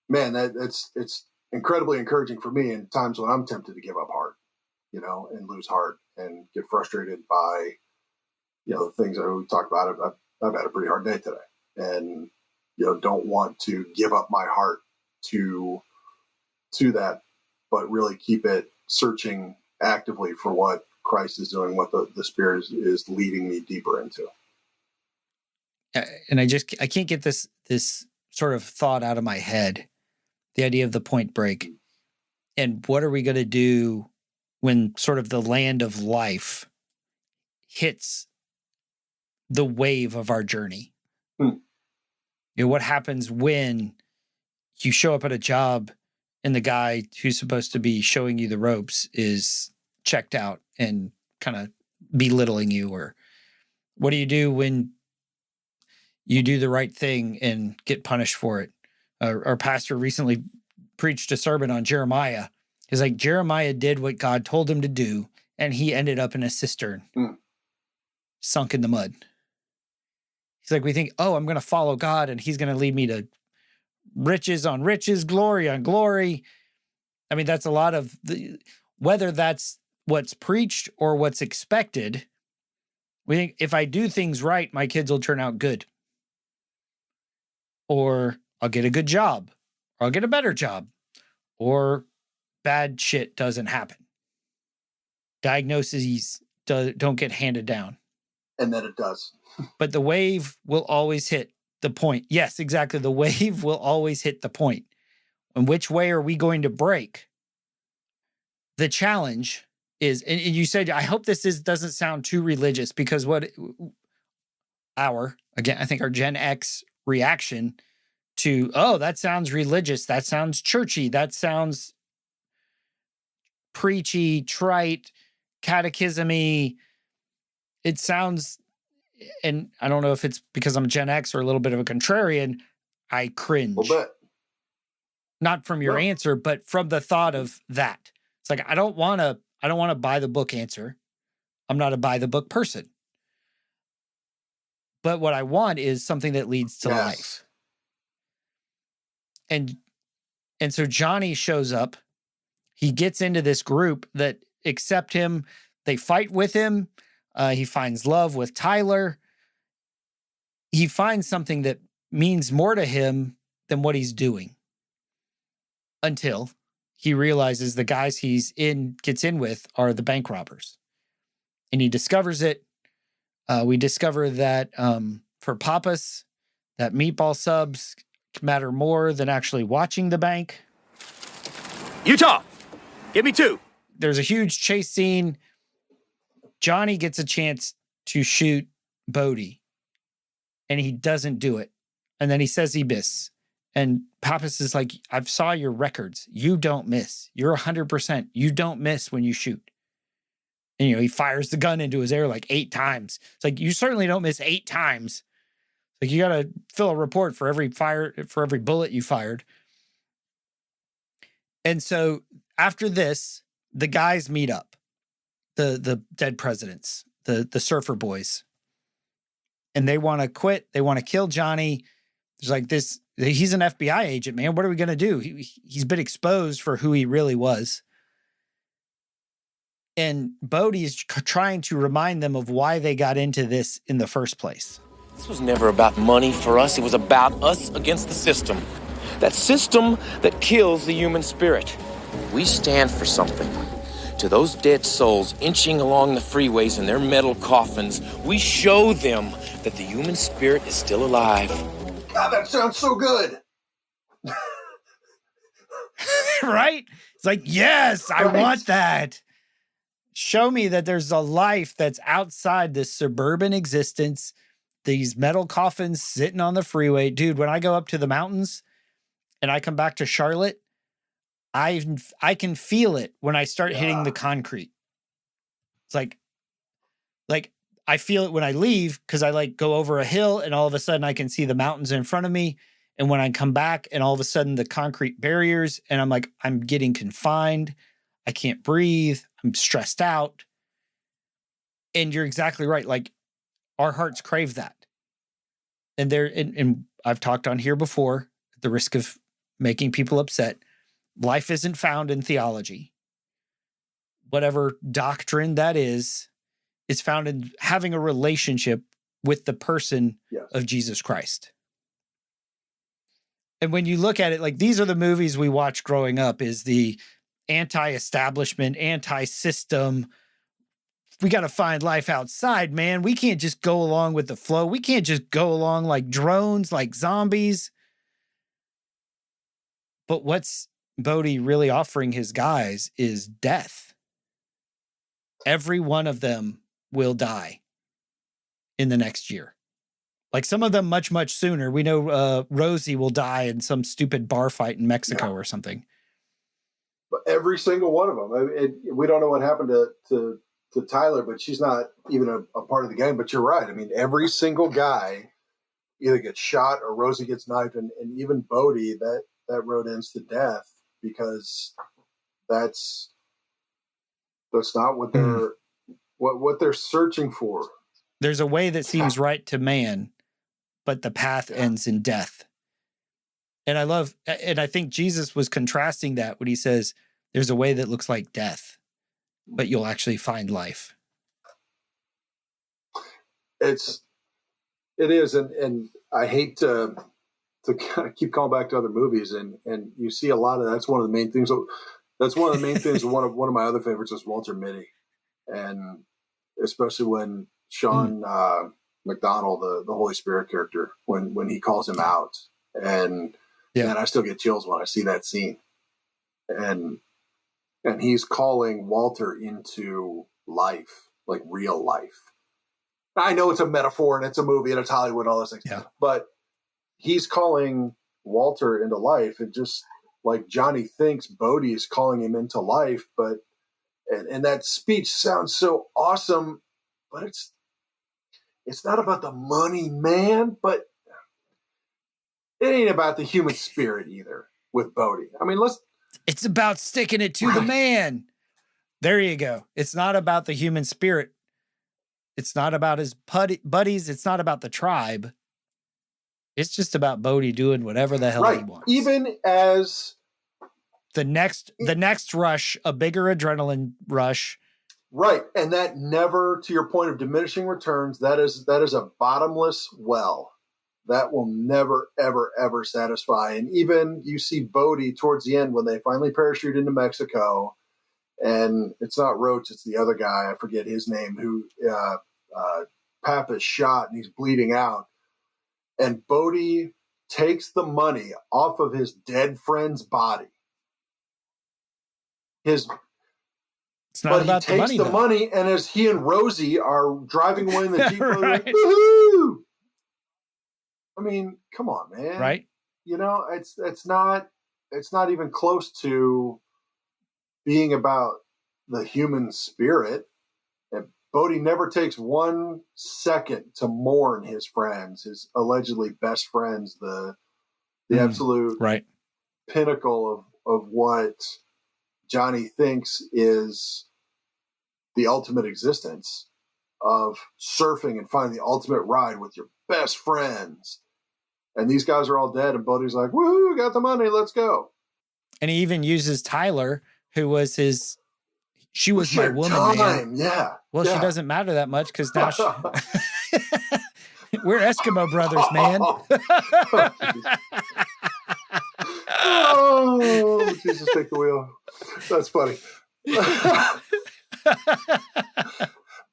man, it's incredibly encouraging for me in times when I'm tempted to give up heart, and lose heart and get frustrated by, the things that we talked about. I've had a pretty hard day today, and, don't want to give up my heart to that, but really keep it searching actively for what Christ is doing, what the Spirit is leading me deeper into. And I can't get this sort of thought out of my head, the idea of the point break. And what are we going to do when sort of the land of life hits the wave of our journey? What happens when you show up at a job and the guy who's supposed to be showing you the ropes is checked out and kind of belittling you? Or what do you do when you do the right thing and get punished for it? Our pastor recently preached a sermon on Jeremiah. He's like, Jeremiah did what God told him to do, and he ended up in a cistern, sunk in the mud. He's like, we think, oh, I'm going to follow God, and he's going to lead me to riches on riches, glory on glory. I mean, that's a lot of whether that's what's preached or what's expected. We think if I do things right, my kids will turn out good. Or I'll get a good job, or I'll get a better job, or bad shit doesn't happen. Diagnoses don't get handed down. And then it does. But the wave will always hit the point. Yes, exactly. The wave will always hit the point. And which way are we going to break? The challenge is, and you said, I hope this doesn't sound too religious, because I think our Gen X reaction to, oh, that sounds religious, that sounds churchy, that sounds preachy, trite, catechism-y. It sounds, and I don't know if it's because I'm a Gen X or a little bit of a contrarian, I cringe. A little bit. Not from your answer, but from the thought of that. It's like, I don't want to buy the book answer. I'm not a buy the book person. But what I want is something that leads to life. And so Johnny shows up. He gets into this group that accept him. They fight with him. He finds love with Tyler. He finds something that means more to him than what he's doing. Until he realizes the guys gets in with are the bank robbers. And he discovers it. We discover that for Pappas, that meatball subs matter more than actually watching the bank. Utah, give me 2. There's a huge chase scene. Johnny gets a chance to shoot Bodie, and he doesn't do it. And then he says he missed. And Pappas is like, I've saw your records. You don't miss. You're 100%. You don't miss when you shoot. And, he fires the gun into his air like 8 times. It's like, you certainly don't miss 8 times. Like, you got to fill a report for every bullet you fired. And so after this, the guys meet up, the dead presidents, the surfer boys, and they want to quit. They want to kill Johnny. There's like this, he's an FBI agent, man. What are we going to do? He's been exposed for who he really was. And Bodie is trying to remind them of why they got into this in the first place. This was never about money for us. It was about us against the system. That system that kills the human spirit. We stand for something. To those dead souls inching along the freeways in their metal coffins, we show them that the human spirit is still alive. God, that sounds so good. Right? It's like, yes, I want that. Show me that there's a life that's outside this suburban existence, these metal coffins sitting on the freeway. Dude, when I go up to the mountains and I come back to Charlotte, I can feel it when I start hitting the concrete. It's like I feel it when I leave, because I go over a hill and all of a sudden I can see the mountains in front of me. And when I come back and all of a sudden the concrete barriers, and I'm like, I'm getting confined. I can't breathe. I'm stressed out. And you're exactly right. Like, our hearts crave that. And and I've talked on here before, at the risk of making people upset, life isn't found in theology. Whatever doctrine that is found in having a relationship with the person of Jesus Christ. And when you look at it, like, these are the movies we watched growing up, is the anti-establishment, anti-system. We got to find life outside, man. We can't just go along with the flow. We can't just go along like drones, like zombies. But what's Bodie really offering his guys is death. Every one of them will die in the next year. Like some of them much, much sooner. We know Rosie will die in some stupid bar fight in Mexico or something. But every single one of them. We don't know what happened to Tyler, but she's not even a part of the gang. But you're right. I mean, every single guy either gets shot or Rosie gets knifed, and even Bodie, that road ends to death because that's not what they're what they're searching for. There's a way that seems right to man, but the path ends in death. And I think Jesus was contrasting that when he says, there's a way that looks like death, but you'll actually find life. It is. And I hate to kind of keep calling back to other movies. And you see a lot of, that's one of the main things. That's one of the main things. One of my other favorites is Walter Mitty. And especially when Sean McDonald, the Holy Spirit character, when he calls him out, and I still get chills when I see that scene, and he's calling Walter into life, like real life. I know it's a metaphor and it's a movie and it's Hollywood and all those things, but he's calling Walter into life, and just like Johnny thinks Bodie is calling him into life, but and that speech sounds so awesome, but it's not about the money, man, but it ain't about the human spirit either with Bodie. I mean, it's about sticking it to the man. There you go. It's not about the human spirit. It's not about his buddies. It's not about the tribe. It's just about Bodie doing whatever the hell he wants. Even as the next rush, a bigger adrenaline rush. Right. And that never, to your point of diminishing returns, that is a bottomless well. That will never, ever, ever satisfy. And even you see Bodie towards the end when they finally parachute into Mexico, and it's not Roach, it's the other guy, I forget his name, who Pappas shot and he's bleeding out. And Bodie takes the money off of his dead friend's body. It's not about he takes the money, and as he and Rosie are driving away in the Jeep, right. like, woohoo! I mean, come on, man. Right? You know, it's not even close to being about the human spirit. And Bodie never takes 1 second to mourn his friends, his allegedly best friends, the absolute pinnacle of what Johnny thinks is the ultimate existence of surfing and finding the ultimate ride with your best friends. And these guys are all dead, and Bodie's like, woohoo, got the money, let's go. And he even uses Tyler, who was she was my woman, man. Yeah. Well, she doesn't matter that much because now we're Eskimo brothers, man. Oh, Jesus, take the wheel. That's funny.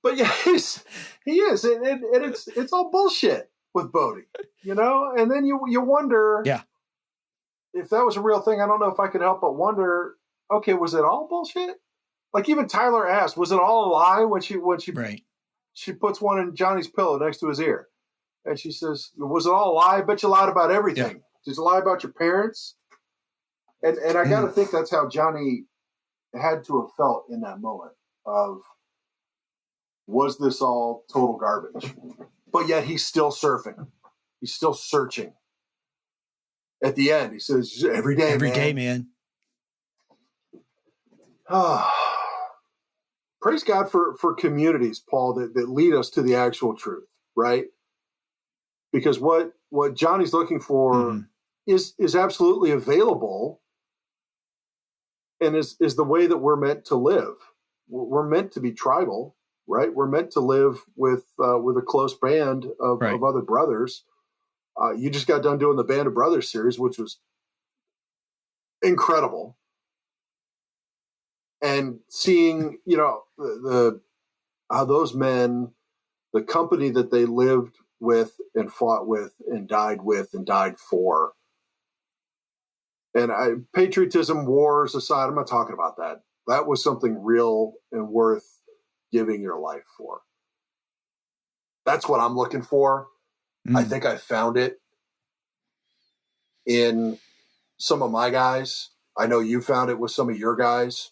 But yeah, he is. And it's all bullshit with Bodie, you know? And then you wonder if that was a real thing. I don't know if I could help but wonder, okay, was it all bullshit? Like even Tyler asked, was it all a lie when she she puts one in Johnny's pillow next to his ear? And she says, was it all a lie? I bet you lied about everything. Yeah. Did you lie about your parents? And I got to think that's how Johnny had to have felt in that moment of, was this all total garbage? But yet he's still surfing. He's still searching. At the end, he says, every day, man. Praise God for communities, Paul, that lead us to the actual truth, right? Because what Johnny's looking for is absolutely available, and is the way that we're meant to live. We're meant to be tribal, right? We're meant to live with a close band of other brothers. You just got done doing the Band of Brothers series, which was incredible. And seeing, you know, how those men, the company that they lived with and fought with and died for. And patriotism, wars aside, I'm not talking about that. That was something real and worth giving your life for. That's what I'm looking for. I think I found it in some of my guys. I know you found it with some of your guys,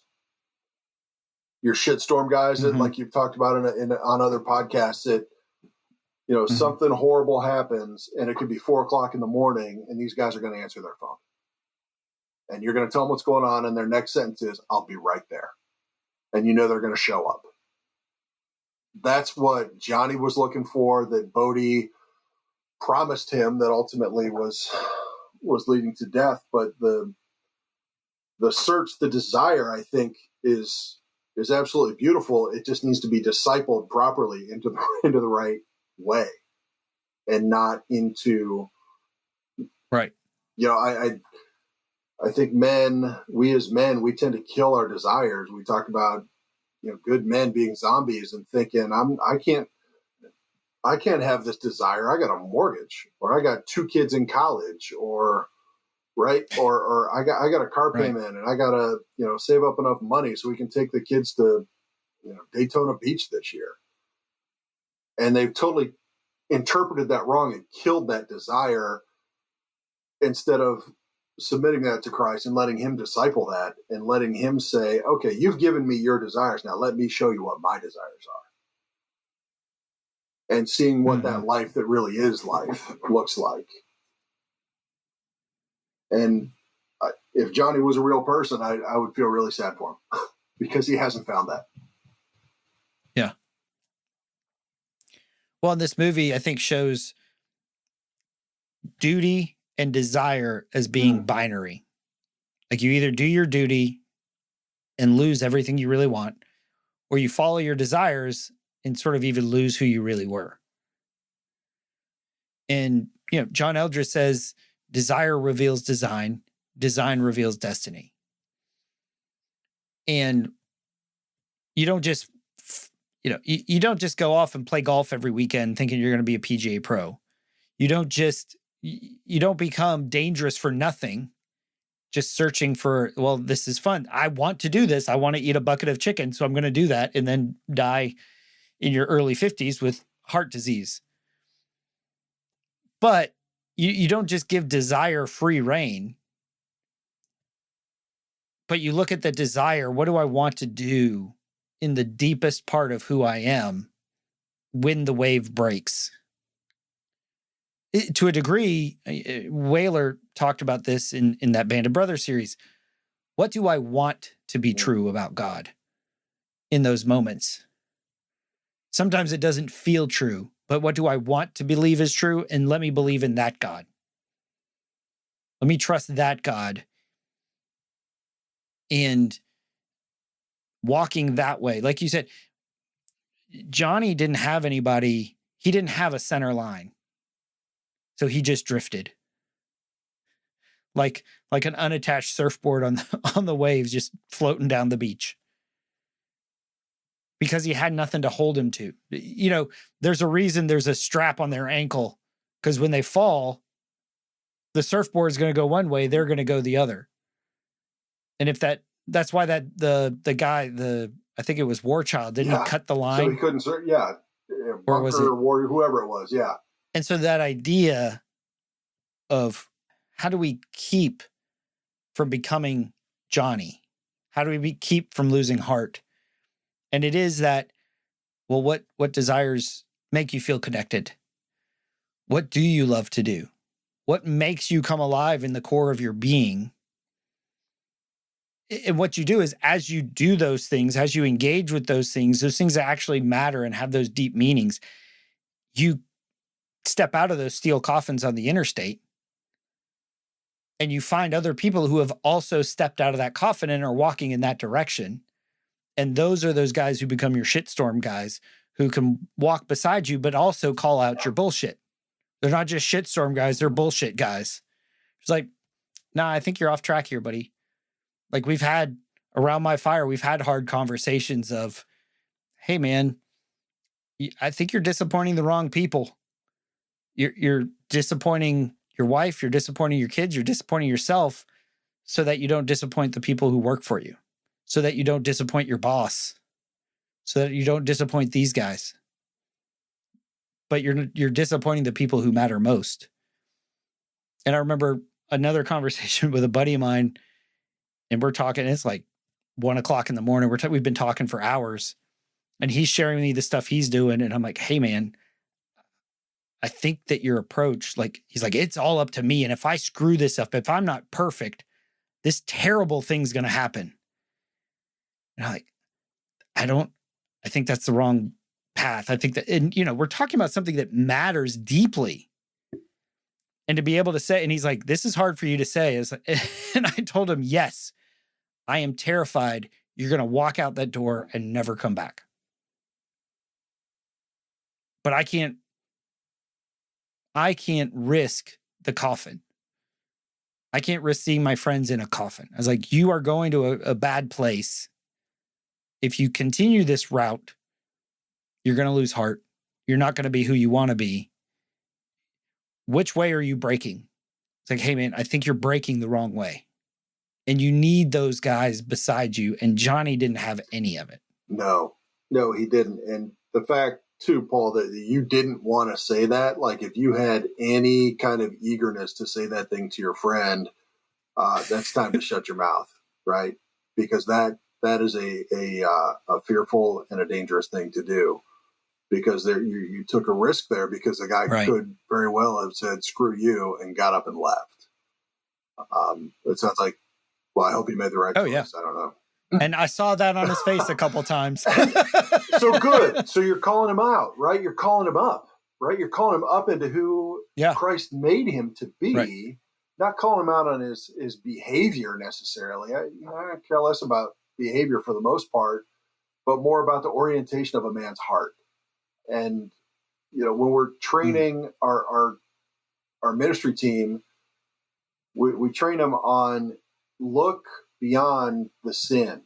your shitstorm guys that, like you've talked about on other podcasts, that, you know, something horrible happens and it could be 4:00 in the morning and these guys are going to answer their phone. And you're going to tell them what's going on, and their next sentence is, "I'll be right there." And you know they're going to show up. That's what Johnny was looking for, that Bodie promised him, that ultimately was leading to death. But the search, the desire, I think, is absolutely beautiful. It just needs to be discipled properly into the right way, and not into, right. You know, I think we as men, we tend to kill our desires. We talk about, you know, good men being zombies and thinking, I can't have this desire. I got a mortgage, or I got 2 kids in college, or right. Or I got a car payment, and I got to, you know, save up enough money so we can take the kids to, you know, Daytona Beach this year. And they've totally interpreted that wrong and killed that desire, instead of submitting that to Christ and letting him disciple that, and letting him say, "Okay, you've given me your desires. Now let me show you what my desires are." And seeing what that life that really is life looks like. And if Johnny was a real person, I would feel really sad for him because he hasn't found that. Yeah. Well, this movie, I think, shows duty and desire as being binary. Like, you either do your duty and lose everything you really want, or you follow your desires and sort of even lose who you really were. And, you know, John Eldredge says, desire reveals design, design reveals destiny. And you don't just, you know, you don't just go off and play golf every weekend thinking you're going to be a PGA pro. You don't become dangerous for nothing, just searching for, well, this is fun. I want to do this. I want to eat a bucket of chicken, so I'm going to do that, and then die in your early 50s with heart disease. But you don't just give desire free rein, but you look at the desire. What do I want to do in the deepest part of who I am when the wave breaks? To a degree, Whaler talked about this in that Band of Brothers series. What do I want to be true about God in those moments? Sometimes it doesn't feel true, but what do I want to believe is true? And let me believe in that God. Let me trust that God. And walking that way, like you said, Johnny didn't have anybody. He didn't have a center line. So he just drifted. Like an unattached surfboard on the waves, just floating down the beach. Because he had nothing to hold him to. You know, there's a reason there's a strap on their ankle, because when they fall, the surfboard is going to go one way, they're going to go the other. And if that's why the guy, I think it was Warchild, didn't cut the line. So he couldn't, or was it Warrior, whoever it was, yeah. And so that idea of how do we keep from becoming Johnny? How do we keep from losing heart? And it is that, well, what desires make you feel connected? What do you love to do? What makes you come alive in the core of your being? And what you do is, as you do those things, as you engage with those things that actually matter and have those deep meanings, you step out of those steel coffins on the interstate and you find other people who have also stepped out of that coffin and are walking in that direction. And those are those guys who become your shitstorm guys, who can walk beside you, but also call out your bullshit. They're not just shitstorm guys, they're bullshit guys. It's like, nah, I think you're off track here, buddy. Like, we've had around my fire, we've had hard conversations of, hey man, I think you're disappointing the wrong people. You're disappointing your wife, you're disappointing your kids, you're disappointing yourself, so that you don't disappoint the people who work for you, so that you don't disappoint your boss, so that you don't disappoint these guys. but you're disappointing the people who matter most. And I remember another conversation with a buddy of mine, and we're talking, it's like 1 o'clock in the morning. We've been talking for hours, and he's sharing with me the stuff he's doing. And I'm like, hey man, I think that your approach, like, he's like, it's all up to me. And if I screw this up, if I'm not perfect, this terrible thing's going to happen. And I'm like, I think that's the wrong path. I think that, and we're talking about something that matters deeply. And to be able to say, and he's like, this is hard for you to say. And I told him, yes, I am terrified you're going to walk out that door and never come back. But I can't risk the coffin. I can't risk seeing my friends in a coffin. I was like, you are going to a bad place. If you continue this route, you're going to lose heart. You're not going to be who you want to be. Which way are you breaking? It's like, hey man, I think you're breaking the wrong way. And you need those guys beside you. And Johnny didn't have any of it. No, he didn't. And the fact too, Paul, that you didn't want to say that, like if you had any kind of eagerness to say that thing to your friend, that's time to shut your mouth, right? Because that is a fearful and a dangerous thing to do, because you took a risk there, because the guy could very well have said, screw you, and got up and left. It sounds like, well, I hope he made the right choice. Yeah. I don't know. And I saw that on his face a couple times. So good. So you're calling him out, right? You're calling him up, right? You're calling him up into who Christ made him to be, not calling him out on his behavior necessarily. I care less about behavior for the most part, but more about the orientation of a man's heart. And, when we're training our ministry team, we train them on look beyond the sin.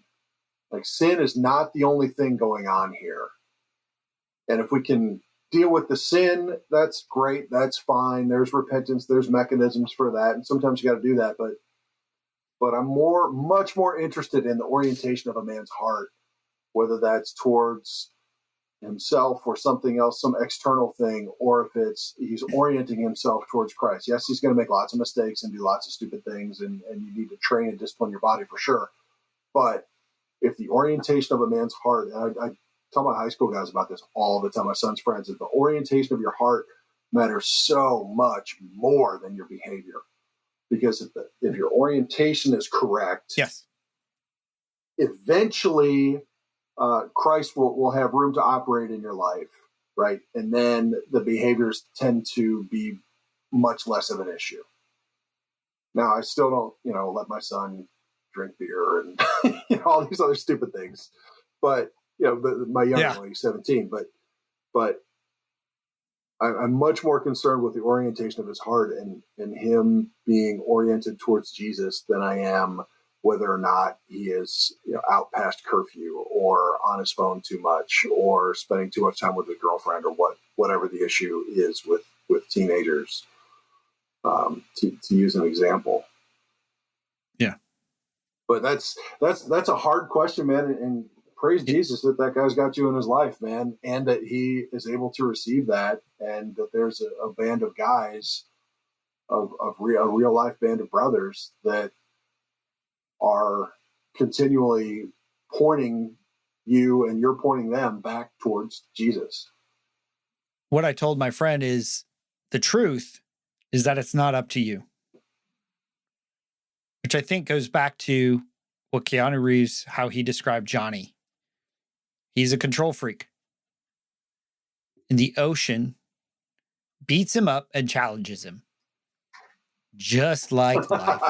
Like, sin is not the only thing going on here. And if we can deal with the sin, that's great. That's fine. There's repentance. There's mechanisms for that. And sometimes you got to do that. But I'm much more interested in the orientation of a man's heart, whether that's towards himself or something else, some external thing, or if he's orienting himself towards Christ. Yes, he's going to make lots of mistakes and do lots of stupid things, and you need to train and discipline your body for sure. But if the orientation of a man's heart, and I tell my high school guys about this all the time, my son's friends, is the orientation of your heart matters so much more than your behavior. Because if your orientation is correct, yes, eventually Christ will have room to operate in your life, right? And then the behaviors tend to be much less of an issue. Now, I still don't, let my son drink beer and all these other stupid things. But my younger one, he's 17. But I'm much more concerned with the orientation of his heart and him being oriented towards Jesus than I am whether or not he is out past curfew or on his phone too much or spending too much time with his girlfriend or whatever the issue is with teenagers, to use an example. Yeah. But that's a hard question, man. And praise Jesus that guy's got you in his life, man. And that he is able to receive that. And that there's a band of guys, a real life band of brothers that are continually pointing you and you're pointing them back towards Jesus. What I told my friend is the truth is that it's not up to you. Which I think goes back to what Keanu Reeves, how he described Johnny. He's a control freak. And the ocean beats him up and challenges him. Just like life.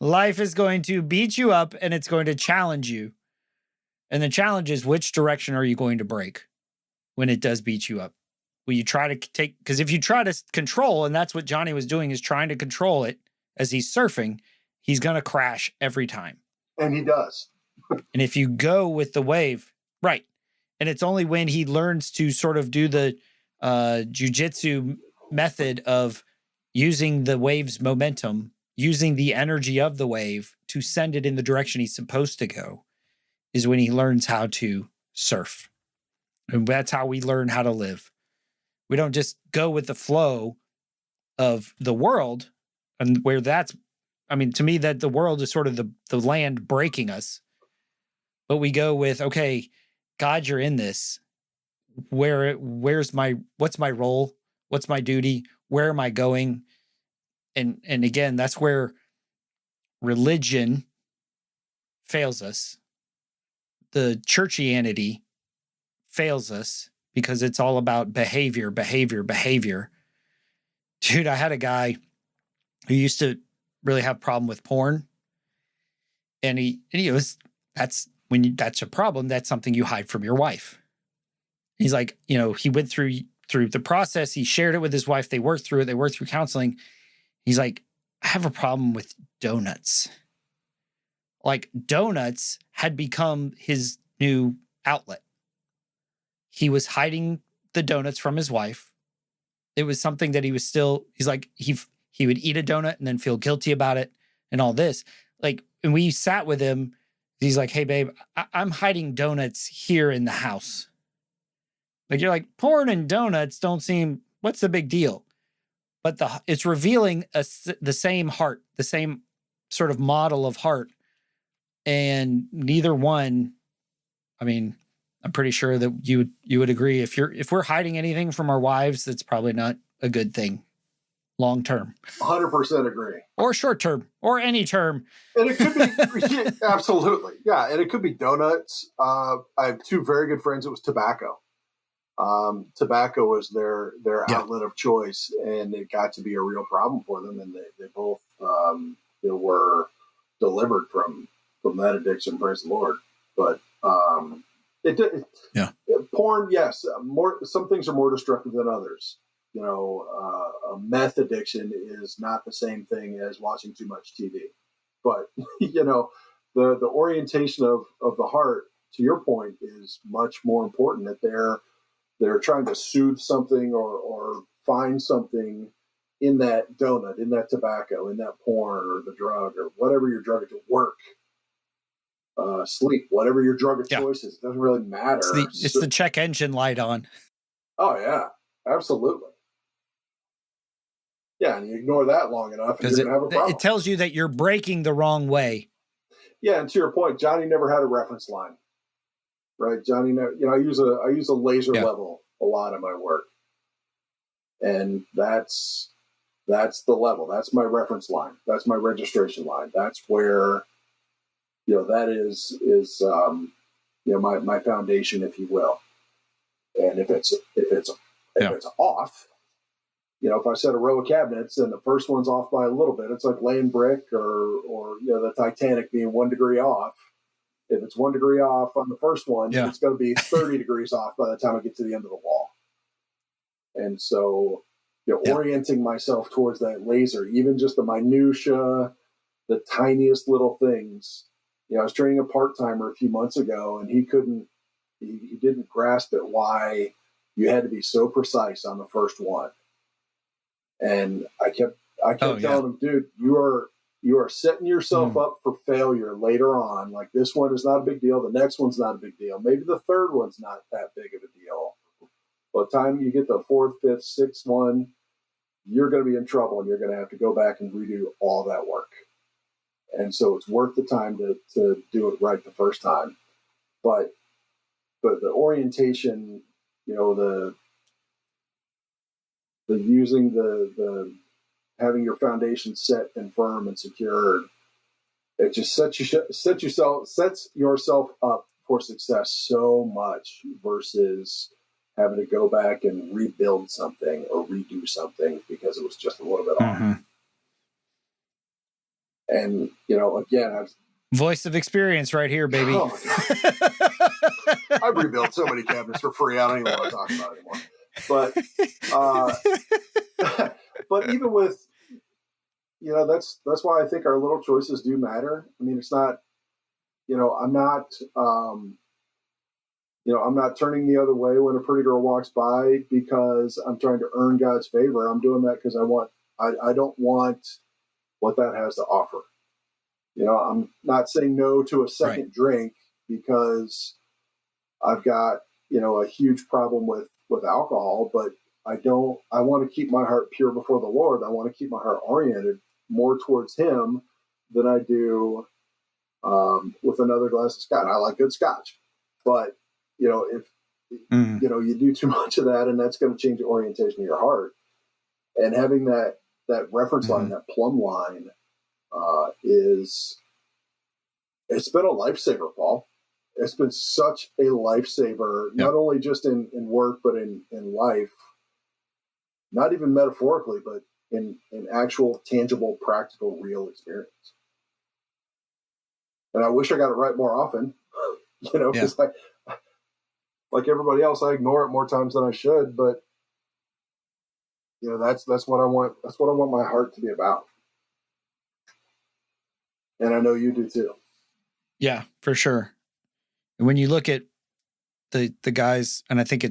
Life is going to beat you up and it's going to challenge you. And the challenge is, which direction are you going to break when it does beat you up? Will you try to take, because if you try to control, and that's what Johnny was doing, is trying to control it as he's surfing, he's going to crash every time. And he does. And if you go with the wave, right. And it's only when he learns to sort of do the jujitsu method of using the wave's momentum, using the energy of the wave to send it in the direction he's supposed to go, is when he learns how to surf. And that's how we learn how to live. We don't just go with the flow of the world, and where that's, I mean, to me, that the world is sort of the land breaking us. But we go with, okay, God, you're in this. What's my role? What's my duty? Where am I going? And again, that's where religion fails us. The churchianity fails us because it's all about behavior. Dude, I had a guy who used to really have a problem with porn. And he was, that's a problem. That's something you hide from your wife. He's like, he went through the process. He shared it with his wife. They worked through it. They worked through counseling. He's like, I have a problem with donuts. Like, donuts had become his new outlet. He was hiding the donuts from his wife. It was something that he's like, he would eat a donut and then feel guilty about it and all this. Like, and we sat with him. He's like, hey, babe, I'm hiding donuts here in the house. Like, you're like, porn and donuts don't seem, what's the big deal? But it's revealing the same heart, the same sort of model of heart. And neither one, I mean, I'm pretty sure that you would agree. If we're hiding anything from our wives, that's probably not a good thing long term. 100% agree. Or short term, or any term. And it could be, absolutely. Yeah. And it could be donuts. I have two very good friends. It was tobacco. Tobacco was their outlet of choice, and it got to be a real problem for them. And they both, were delivered from that addiction. Praise the Lord. But, porn, yes, some things are more destructive than others. A meth addiction is not the same thing as watching too much TV. But, the orientation of the heart, to your point, is much more important. That they're trying to soothe something or find something in that donut, in that tobacco, in that porn or the drug or whatever your drug to work, sleep, whatever your drug of choice is. It doesn't really matter. It's the check engine light on. Oh, yeah, absolutely. Yeah, and you ignore that long enough, and you're going to have a problem. It tells you that you're breaking the wrong way. Yeah, and to your point, Johnny never had a reference line, right? Johnny, I use a laser level a lot in my work, and that's the level. That's my reference line. That's my registration line. That's where, that is my foundation, if you will. And if it's off. If I set a row of cabinets and the first one's off by a little bit, it's like laying brick or the Titanic being 1 degree off. If it's 1 degree off on the first one, it's going to be 30 degrees off by the time I get to the end of the wall. And so, orienting myself towards that laser, even just the minutia, the tiniest little things. I was training a part-timer a few months ago, and he didn't grasp it why you had to be so precise on the first one. And I kept telling him, dude, you are setting yourself up for failure later on. Like, this one is not a big deal. The next one's not a big deal. Maybe the third one's not that big of a deal. By the time you get the fourth, fifth, sixth one, you're going to be in trouble, and you're going to have to go back and redo all that work. And so it's worth the time to do it right the first time. But the orientation, the using the having your foundation set and firm and secured, it just sets yourself up for success so much versus having to go back and rebuild something or redo something because it was just a little bit off. And again, voice of experience right here, baby. Oh I've rebuilt so many cabinets for free. I don't even want to talk about it anymore. But even with, that's why I think our little choices do matter. I mean, it's not, I'm not turning the other way when a pretty girl walks by because I'm trying to earn God's favor. I'm doing that because I don't want what that has to offer. I'm not saying no to a second drink because I've got a huge problem with alcohol, but I want to keep my heart pure before the Lord. I want to keep my heart oriented more towards Him than I do with another glass of scotch. I like good scotch, but if you do too much of that, and that's going to change the orientation of your heart. And having that reference line, that plumb line, it's been a lifesaver, Paul. It's been such a lifesaver, not only just in work, but in life. Not even metaphorically, but in actual, tangible, practical, real experience. And I wish I got it right more often, because like everybody else, I ignore it more times than I should. But that's what I want. That's what I want my heart to be about. And I know you do too. Yeah, for sure. And when you look at the guys, and I think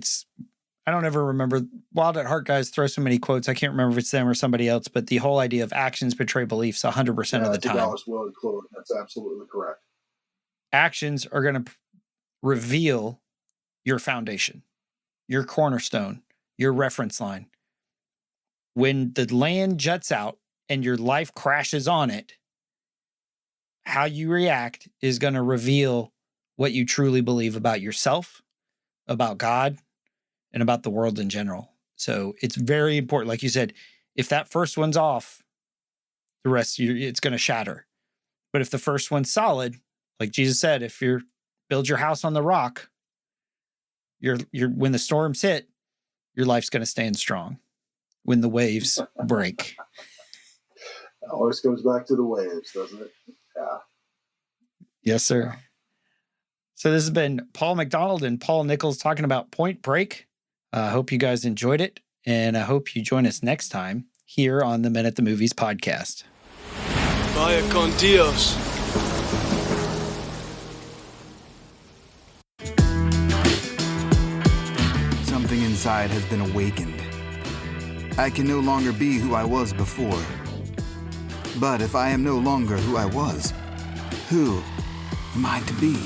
I don't ever remember, Wild at Heart guys throw so many quotes, I can't remember if it's them or somebody else, but the whole idea of actions betray beliefs 100% of the time. Dallas Willard quote. That's absolutely correct. Actions are going to reveal your foundation, your cornerstone, your reference line. When the land juts out and your life crashes on it, how you react is going to reveal what you truly believe about yourself, about God, and about the world in general. So it's very important. Like you said, if that first one's off, the rest it's going to shatter. But if the first one's solid, like Jesus said, if you build your house on the rock, you're when the storms hit, your life's going to stand strong. When the waves break, it always comes back to the waves, doesn't it? Yeah. Yes, sir. Yeah. So this has been Paul McDonald and Paul Nichols talking about Point Break. I hope you guys enjoyed it, and I hope you join us next time here on the Men at the Movies podcast. Vaya con Dios. Something inside has been awakened. I can no longer be who I was before. But if I am no longer who I was, who am I to be?